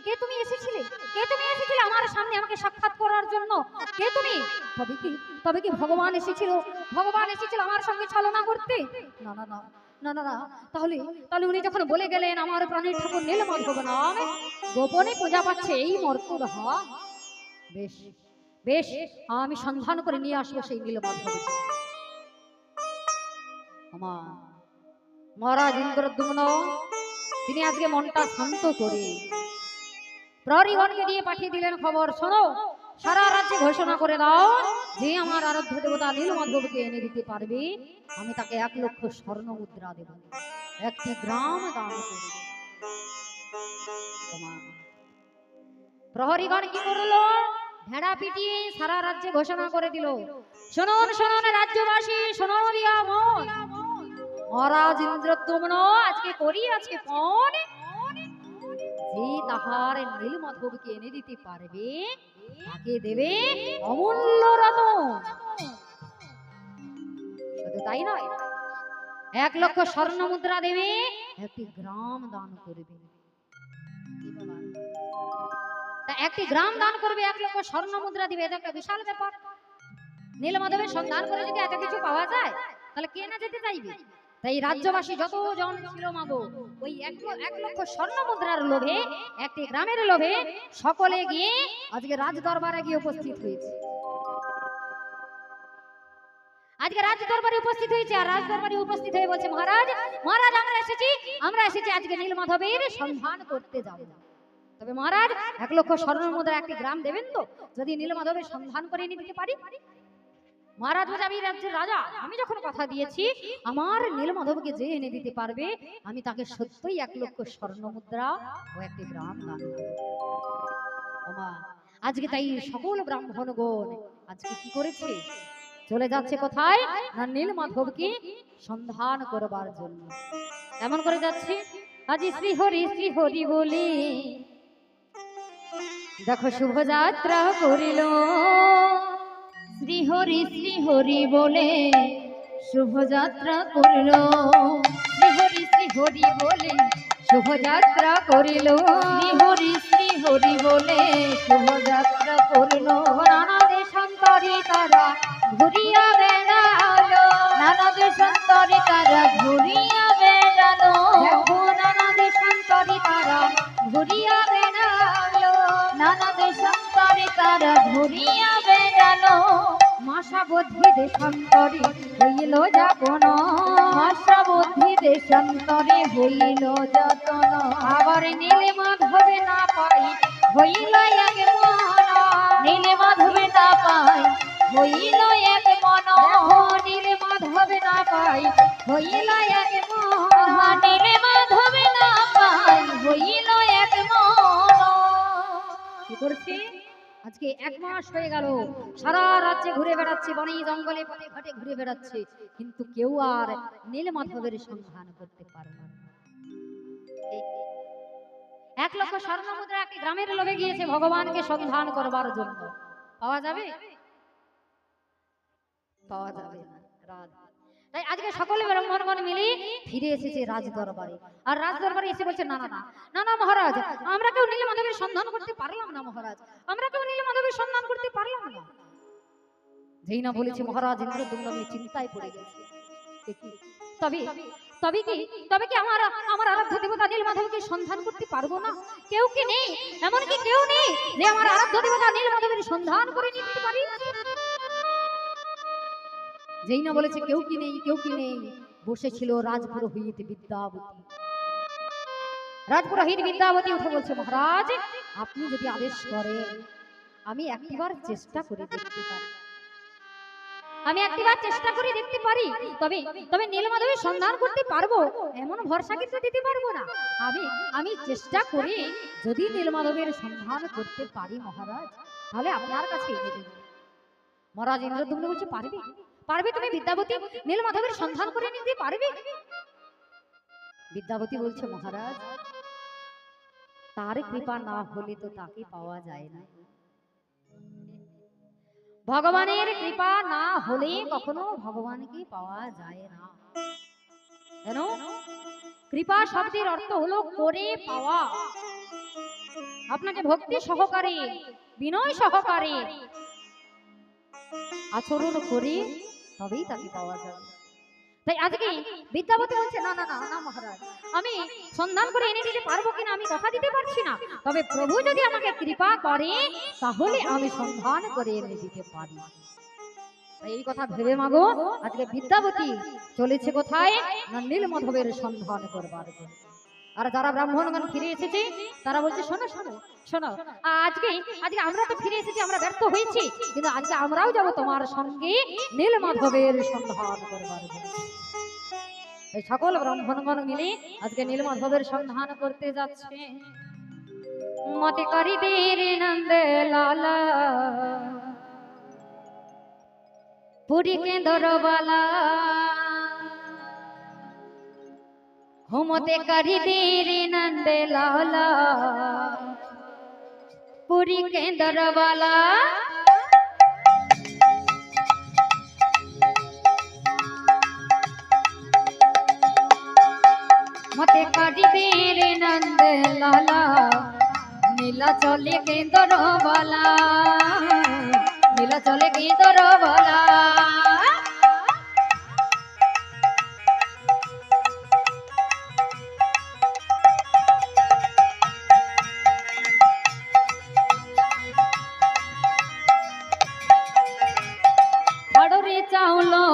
কে তুমি এসেছিলে, কে তুমি এসেছিলে আমার সামনে আমাকে সাক্ষাৎ করার জন্য, কে তুমি? তবে কি ভগবান এসেছিল, ভগবান এসেছিল আমার সঙ্গে ছলনা করতে? না না না না না না, তাহলে তাহলে উনি যখন বলে গেলেন আমার প্রাণের ঠাকুর নীলমাধব নাম গোপনে পূজা পাচ্ছে এই মর্তধাম, বেশ বেশ, আমি সন্ধান করে নিয়ে আসবো সেই নীলমাধবকে। মহারাজ ইন্দ্রদ্যুম্ন তিনি আজকে মনটা শান্ত করে প্রহরীগণকে দিয়ে পাঠিয়ে দিলেন খবর, শোনো, সারা রাজ্যে ঘোষণা করে দাও, যে আমার আরাধ্য দেবতা নীলমাধবকে এনে দিতে পারবে আমি তাকে 1 লক্ষ স্বর্ণ মুদ্রা দেব, একটি গ্রাম দান করব। প্রহরীগণ কি করলো, ভেড়া পিটিয়ে সারা রাজ্যে ঘোষণা করে দিল, শুনুন শুনুন রাজ্যবাসী, শুনুন রিয়া মন, মহারাজ ইন্দ্রদ্যুম্ন আজকে করিয়াছে পণ, যে তাহার নীলমাধবকে এনে দিতে পারবে তাকে দেবে অমূল্য রতন। শুধু তাই নয়, 1 লক্ষ স্বর্ণ মুদ্রা দেবে, একটি গ্রাম দান করবে। তা একটি গ্রাম দান করবে, 1 লক্ষ স্বর্ণ মুদ্রা দিবে, এটা একটা বিশাল ব্যাপার। নীলমাধবের সন্ধান করে যদি এত কিছু পাওয়া যায়, তাহলে কে না যেতে চাইবে? তাই রাজ্যবাসী যতজন ছিল মাগো, ওই 1 লক্ষ স্বর্ণ মুদ্রার লোভে, একটি গ্রামের লোভে সকলে গিয়ে আজকে রাজ দরবারে গিয়ে উপস্থিত হয়েছে। আজকে রাজ দরবারে উপস্থিত হয়েছে, আর রাজ দরবারে উপস্থিত হয়ে বলছে, মহারাজ মহারাজ আমরা এসেছি আজকে নীলমাধবের সন্ধান করতে যাব। তবে মহারাজ 1 লক্ষ স্বর্ণ মুদ্রা একটি গ্রাম দেবেন তো, যদি নীলমাধবের সন্ধান করে এনে দিতে পারি? মহারাজ বলছে, আমি রাজ্যের রাজা, আমি যখন কথা দিয়েছি আমার নীলমাধবকে যে এনে দিতে পারবে আমি তাকে সত্যই 1 লক্ষ স্বর্ণ মুদ্রা ও একটি গ্রাম দান করব। ওমা, আজকে তাই সকল ব্রাহ্মণগণ আজকে কি করেছে, চলে যাচ্ছে কোথায় না নীলমাধবকে সন্ধান করবার জন্য। এমন করে যাচ্ছে, আজ শ্রী হরি বলে দেখো শুভযাত্রা করিল। শ্রী হরি বলে শুভযাত্রা করল। শ্রী হরি বলে শুভযাত্রা করিল। শ্রী হরি বলে শুভযাত্রা করল। নানা দেশান্তরে তারা ঘুরিয়া বেড়ালো, নানা দেশান্তরে তারা ঘুরিয়া বেড়ালো। দেখো নানা দেশান্তরে তারা ঘুরিয়া বেড়ালো, নানা দেশান্তরে তারা ঘুরিয়া বেড়ালো। মাসাবধি দেশান্তরে হইল যাপন, ভাষাবুদ্ধি দেশান্তরে হইল যতন। আবার নীলমাধবে না পাই হইল এক মন, নীলমাধবে না পাই হইল এক মন। নীলমাধবে না পাই হইল এক মন, নীলমাধবে না পাই হইল এক মন। কি করছি আজকে 1 মাস হয়ে গেল, সারা রাজ্যে ঘুরে বেড়াচ্ছে, বনে জঙ্গলে পথে ঘাটে ঘুরে বেড়াচ্ছে, কিন্তু কেউ আর নীলমাধবের সন্ধান করতে পারল না। 1 লক্ষ স্বর্ণ মুদ্রা একটি গ্রামের লোভে গিয়েছে ভগবানকে সন্ধান করবার জন্য, পাওয়া যাবে? পাওয়া যাবে না। তাই আজকে সকলে ব্রাহ্মণগণ মিলে ফিরে এসেছে রাজ দরবারে, আর রাজ দরবারে এসে বলছে, না না না না না মহারাজ, আমরা কেউ নীলমাধবের সন্ধান করতে পারলাম না মহারাজ, আমরা কেউ নীলমাধবের সন্ধান করতে পারলাম না। যেই না বলেছে মহারাজ ইন্দ্রদ্যুম্ন চিন্তায় পড়ে গেছে। তবে তবে কি তবে কি আমার আরাধ্য দেবতা নীলমাধবকে সন্ধান করতে পারবো না? কেউ কি নেই, এমন কি কেউ নেই যে আমার আরাধ্য দেবতা নীলমাধবের সন্ধান করে নিতে পারি? যেই না বলেছে কেউ কি নেই, কেউ কি নেই, বসেছিল রাজপুরোহিত বিদ্যাবতী। রাজপুরোহিত বিদ্যাবতী উঠে বলছে, মহারাজ আপনি যদি আদেশ করেন আমি একবার চেষ্টা করে দেখতে পারি, আমি একবার চেষ্টা করে দেখতে পারি, তবে তবে নীলমাধবের সন্ধান করতে পারবো এমন ভরসা কিন্তু দিতে পারবো না। আমি চেষ্টা করি যদি নীলমাধবের সন্ধান করতে পারি মহারাজ, তাহলে আপনার কাছে এনে দেব। মহারাজ ইন্দ্রদ্যুম্ন বলছে, পারবে পারবে তুমি বিদ্যাবতী নীলমাধবের সন্ধান করে নিতে পারবে? বিদ্যাবতী বলছে, মহারাজ তার কৃপা না হলে তো তাকে পাওয়া যায় না। ভগবানের কৃপা না হলে কখনো ভগবানকে পাওয়া যায় না। কেন? কৃপা শব্দের অর্থ হলো করে পাওয়া। আপনাকে ভক্তি সহকারে বিনয় সহকারে আচরণ করে তবেই তাকে পাওয়া যাবে। তাই আজকে বিদ্যাবতী বলছে, না না না না মহারাজ, আমি সন্ধান করে এনে দিতে পারবো কিনা আমি কথা দিতে পারছি না, তবে প্রভু যদি আমাকে কৃপা করে তাহলে আমি সন্ধান করে এনে দিতে পারি। তাই এই কথা ভেবে মাগো আজকে বিদ্যাবতী চলেছে কোথায় না নীলমাধবের সন্ধান করবার জন্য। আর যারা ব্রাহ্মণগণ ফিরে এসেছে তারা বলছে, শোনো শোনো শোনো, আজকে আমরা তো ফিরে এসেছি, আমরা ব্যর্থ হয়েছি, কিন্তু আজকে আমরাও যাব তোমার সঙ্গে নীলমাধবের সন্ধান করবার জন্য। এই সকল ব্রাহ্মণগণ মিলে আজকে নীলমাধবের সন্ধান করতে যাচ্ছে। মতে করি দেরে নন্দ লালা পুরী কেন্দ্রবালা, হোমতে করি দেরে নন্দ লালা পুরী কেন্দ্রবালা, মতে করি দেরে নন্দ লালা নীলা চলে কেন্দ্রবালা, নীলা চলে কেন্দ্রবালা। চাউলো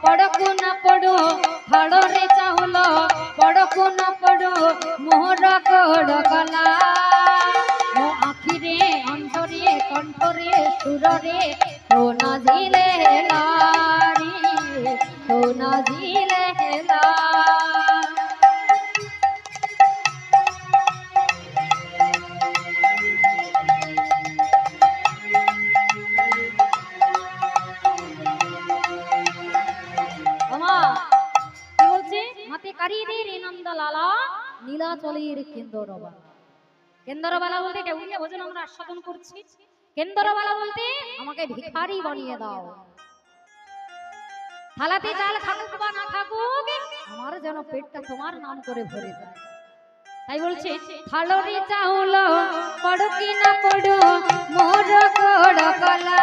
পড়কু না পড়ো, ফাড়রে চাউলো পড়কু না পড়ো, মোহর কড়কলা মো আখিরে অন্তরে কণ্ঠরে সুররে সোনা ঝিলে হেলা রে সোনা ঝিলে হেলা। ওমা কি বলছে মাতে কারিদের নন্দ লালা নীলাচলের কেন্দ্রবালা। কেন্দ্রবালা বলতে দেউলিয়া ভোজন আমরা আস্বাদন করছি। কেন্দ্রবালা বলতে আমাকে ভিখারি বানিয়ে দাও। থালাতে চাল থাকুক বা না থাকুক আমার যেন পেটটা তোমার নাম করে ভরে যায়। তাই বলছে থালরে চাউল পড়ো কি না পড়ো মোর কোড় কলা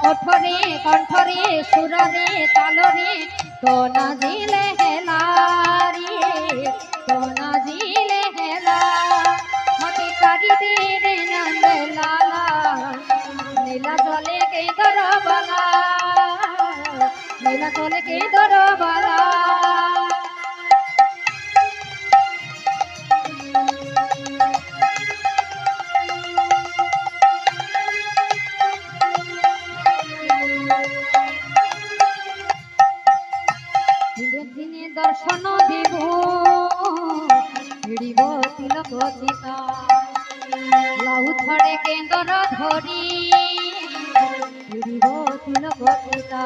ওঠরে কণ্ঠরে সুররে তালরে সোনা ঝিলে হেলা রে সোনা ঝিলে হেলা। মতে কারিদের নন্দ লালা নীলা জলে কেঁদর বালা নীলা জলে কেঁদর বালা। দিনে দর্শন দেব ভিড়িব তিলক চিতা লাউ ধরে কেন্দ্র ধরি ভিড়িব তিলক চিতা।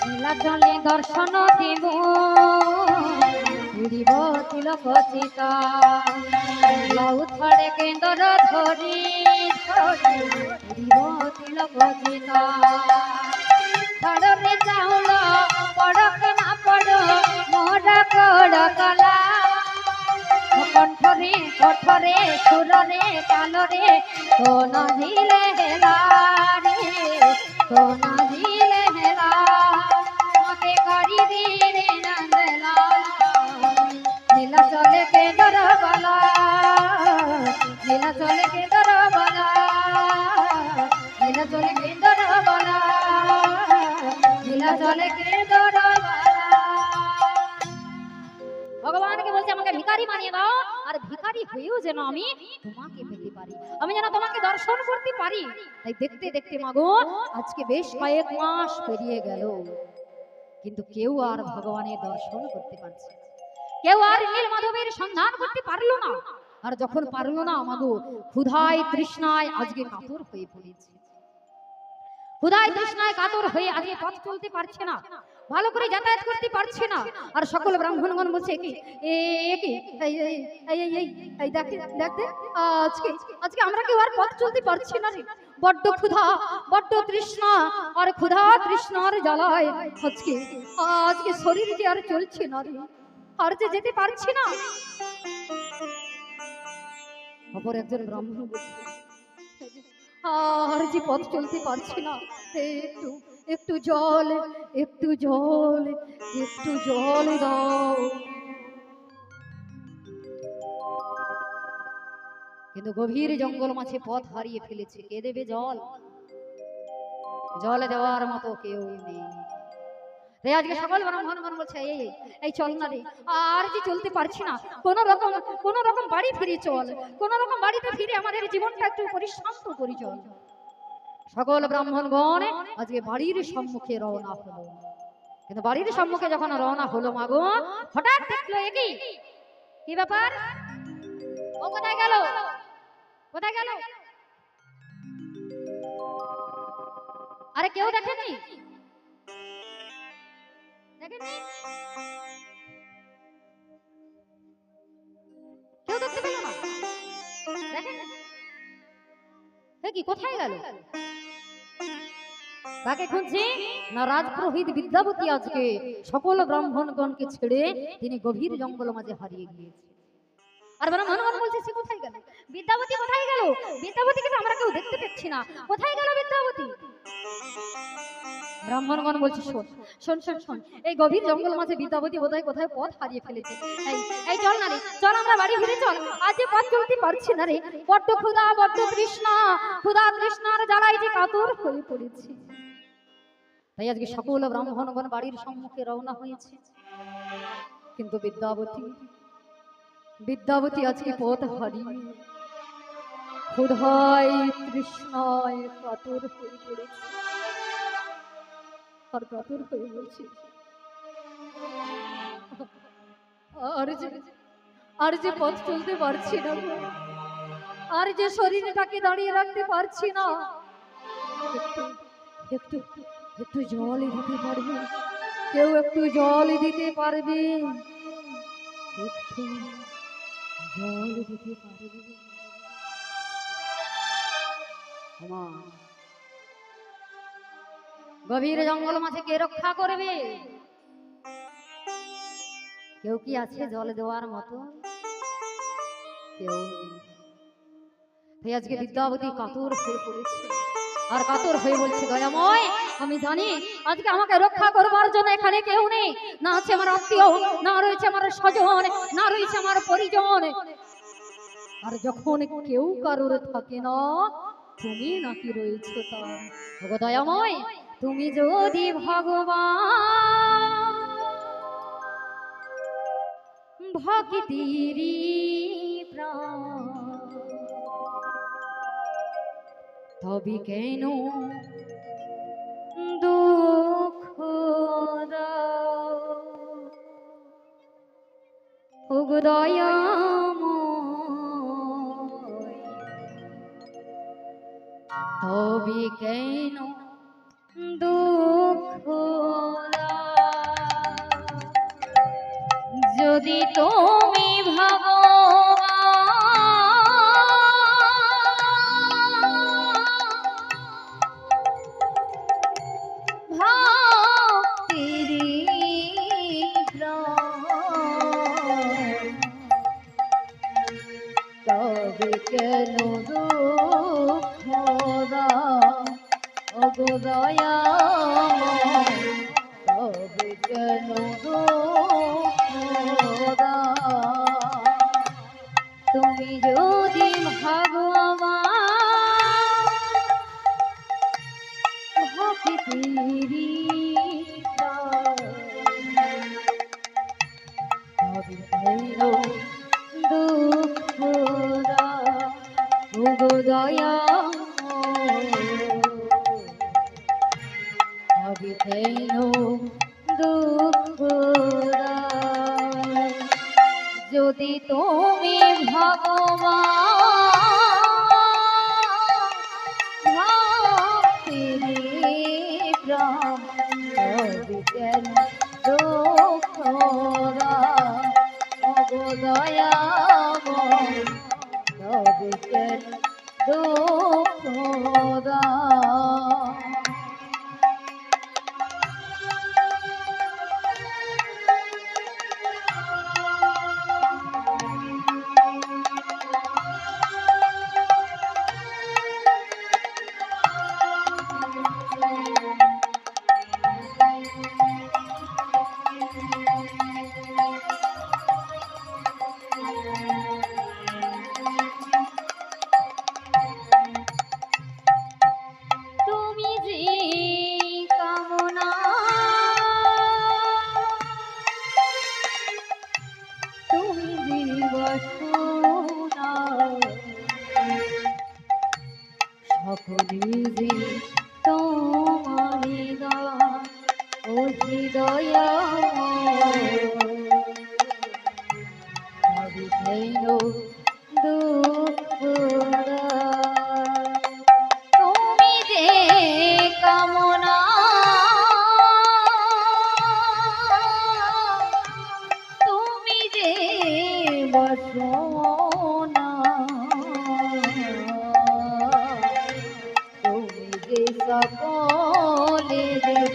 নীলা জলে দর্শন দেব ভিড়িব তিলক চিতা লাউ ধরে কেন্দ্র ধরি তিলক চিতা। থালরে চাউল পড়ক না পড়ো মোর কোড় কলা কণ্ঠরে কঠরে সুররে তালরে সোনা ঝিলে হেলা রে সোনা ঝিলে হেলা। মতে কারিদের নন্দ লালা নীলা চলে কেঁদর বালা নীলা চলে কেঁদর বালা নীলা চলে কেঁদর বালা নীলা চলে কেঁদর বালা। ভগবানকে বলছে আমাকে ভিখারি বানিয়ে দাও আর ভিখারি হয়েও যেন আমি তোমাকে পেতে পারি আমি যেন তোমাকে দর্শন করতে পারি। তাই দেখতে দেখতে মাগো আজকে বেশ কয়েক মাস পেরিয়ে গেল কিন্তু কেউ আর ভগবানের দর্শন করতে পারছে না। কেউ আর নীল মাধবের সন্ধান করতে পারলো না। আর যখন পারলো না মাগো ক্ষুধায় তৃষ্ণায় আজকে কাতর হয়ে পড়েছে। ক্ষুধায় তৃষ্ণায় কাতর হয়ে আজকে পথ চলতে পারছে না ভালো করে যাতায়াত করতে পারছে না। আর সকল ব্রাহ্মণগণ বলছে কি এই দেখতে আজকে আজকে আমরা কেউ আর পথ চলতে পারছি না রে। বড্ড ক্ষুধা বড্ড তৃষ্ণা আর ক্ষুধা তৃষ্ণার জ্বালায় আজকে আজকে শরীর যে আর চলছে না রে আর যে যেতে পারছি না। অপর একজন ব্রাহ্মণ বলছে আর যে পথ চলতে পারছি না একটু একটু জল একটু জল একটু জল দাও। কিন্তু গভীর জঙ্গল মাঝে পথ হারিয়ে ফেলেছে কে দেবে জল? জল দেওয়ার মতো কেউ নেই। তাই আজকে সকল ব্রাহ্মণগণ বলছে এই চল না রে আর যে চলতে পারছি না কোন রকম বাড়ি ফিরে চল কোন রকম বাড়িতে ফিরে আমাদের জীবনটা একটু পরিশান্ত করি চল। সকল ব্রাহ্মণগণ আজকে বাড়ির সম্মুখে রওনা হলো। কিন্তু বাড়ির সম্মুখে যখন রওনা হলো মাগো হঠাৎ দেখলো কি ব্যাপার ও কোথায় গেল কোথায় গেল? আরে কেউ দেখেনি দেখেননি কেউ দেখতে পেল না দেখেন কি কোথায় গেল? কাকে খুঁজছে না রাজপুরোহিত বিদ্যাপতি আজকে সকল ব্রাহ্মণগণকে ছেড়ে তিনি গভীর জঙ্গল মাঝে হারিয়ে গিয়েছে। আর ব্রাহ্মণগণ বলছে সে কোথায় গেল? বিদ্যাপতি কোথায় গেল? বিদ্যাপতিকে তো আমরা কেউ দেখতে পাচ্ছি না কোথায় গেল বিদ্যাপতি? ব্রাহ্মণগণ বলছে শোন শোন শোন শোন এই গভীর জঙ্গল মাঝে বিদ্যাপতি বোধহয় কোথায় পথ হারিয়ে ফেলেছে। এই চল না রে চল আমরা বাড়ি ফিরে চল আজ যে পথ চলতে পারছি না রে বড্ড ক্ষুধা বড্ড তৃষ্ণা ক্ষুধা তৃষ্ণার জ্বালায় যে কাতর হয়ে পড়েছি। তাই আজকে সকল ব্রাহ্মণগণ বাড়ির সম্মুখে রওনা হয়েছে। কিন্তু বিদ্যাপতি বিদ্যাবতী আজকে পথ হারিয়ে ক্ষুধায় তৃষ্ণায় কাতর হয়ে পড়েছে, আর কাতর হয়ে বলছি আর যে পথ চলতে পারছি না গো, আর যে শরীরটাকে দাঁড়িয়ে রাখতে পারছি না, একটু একটু একটু জল দিতে পারবে? কেউ একটু জল দিতে পারবে? একটু জল দিতে পারবে? গভীর জঙ্গল মাঝে কে রক্ষা করবে? কেউ কি আছে জল দেওয়ার মতো? কেউ নেই। তাই আজকে বিদ্যাবতী কাতর হয়ে পড়েছে, আর কাতর হয়ে বলছে দয়াময় আমি জানি আজকে আমাকে রক্ষা করবার জন্য এখানে কেউ নেই, না আছে আমার আত্মীয়, না রয়েছে আমার স্বজন, না রয়েছে আমার পরিজন। আর যখন কেউ কারোর থাকে না, তুমি নাকি রয়েছো তার। ওগো দয়াময়, তুমি যদি ভগবান ভক্তিরি প্রাণ, তবে কেন দুঃখ দাও? ওগো দয়াময়, তবে কেন দুঃখ দাও? যদি তুমি তবে কেন দুঃখ দাও? ওগো দয়াময়, তবে কেন দুঃখ দাও? তুমি যদি ভগবান ভক্তিরি প্রাণ, তবে কেন দুঃখ দাও? ওগো দয়াময়, তবে কেন দুঃখ দাও? যদি তুমি ভগবান ভক্তিরি প্রাণ, তবে কেন দুঃখ দাও? ওগো দয়াময়, তবে কেন দুঃখ দাও? তুমি যে কামনা তুমি যে বাসনা, সকলে যে তোমারি দান। ও দয়াময়, তবে কেন দুঃখ দাও? তুমি যে কামনা তুমি যে বাসনা, তুমি যে সকলে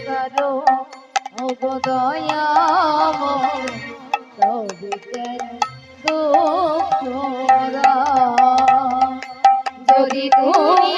কারো। ওগো দয়াময়, তবে কেন দুঃখ দাও? যদি তুমি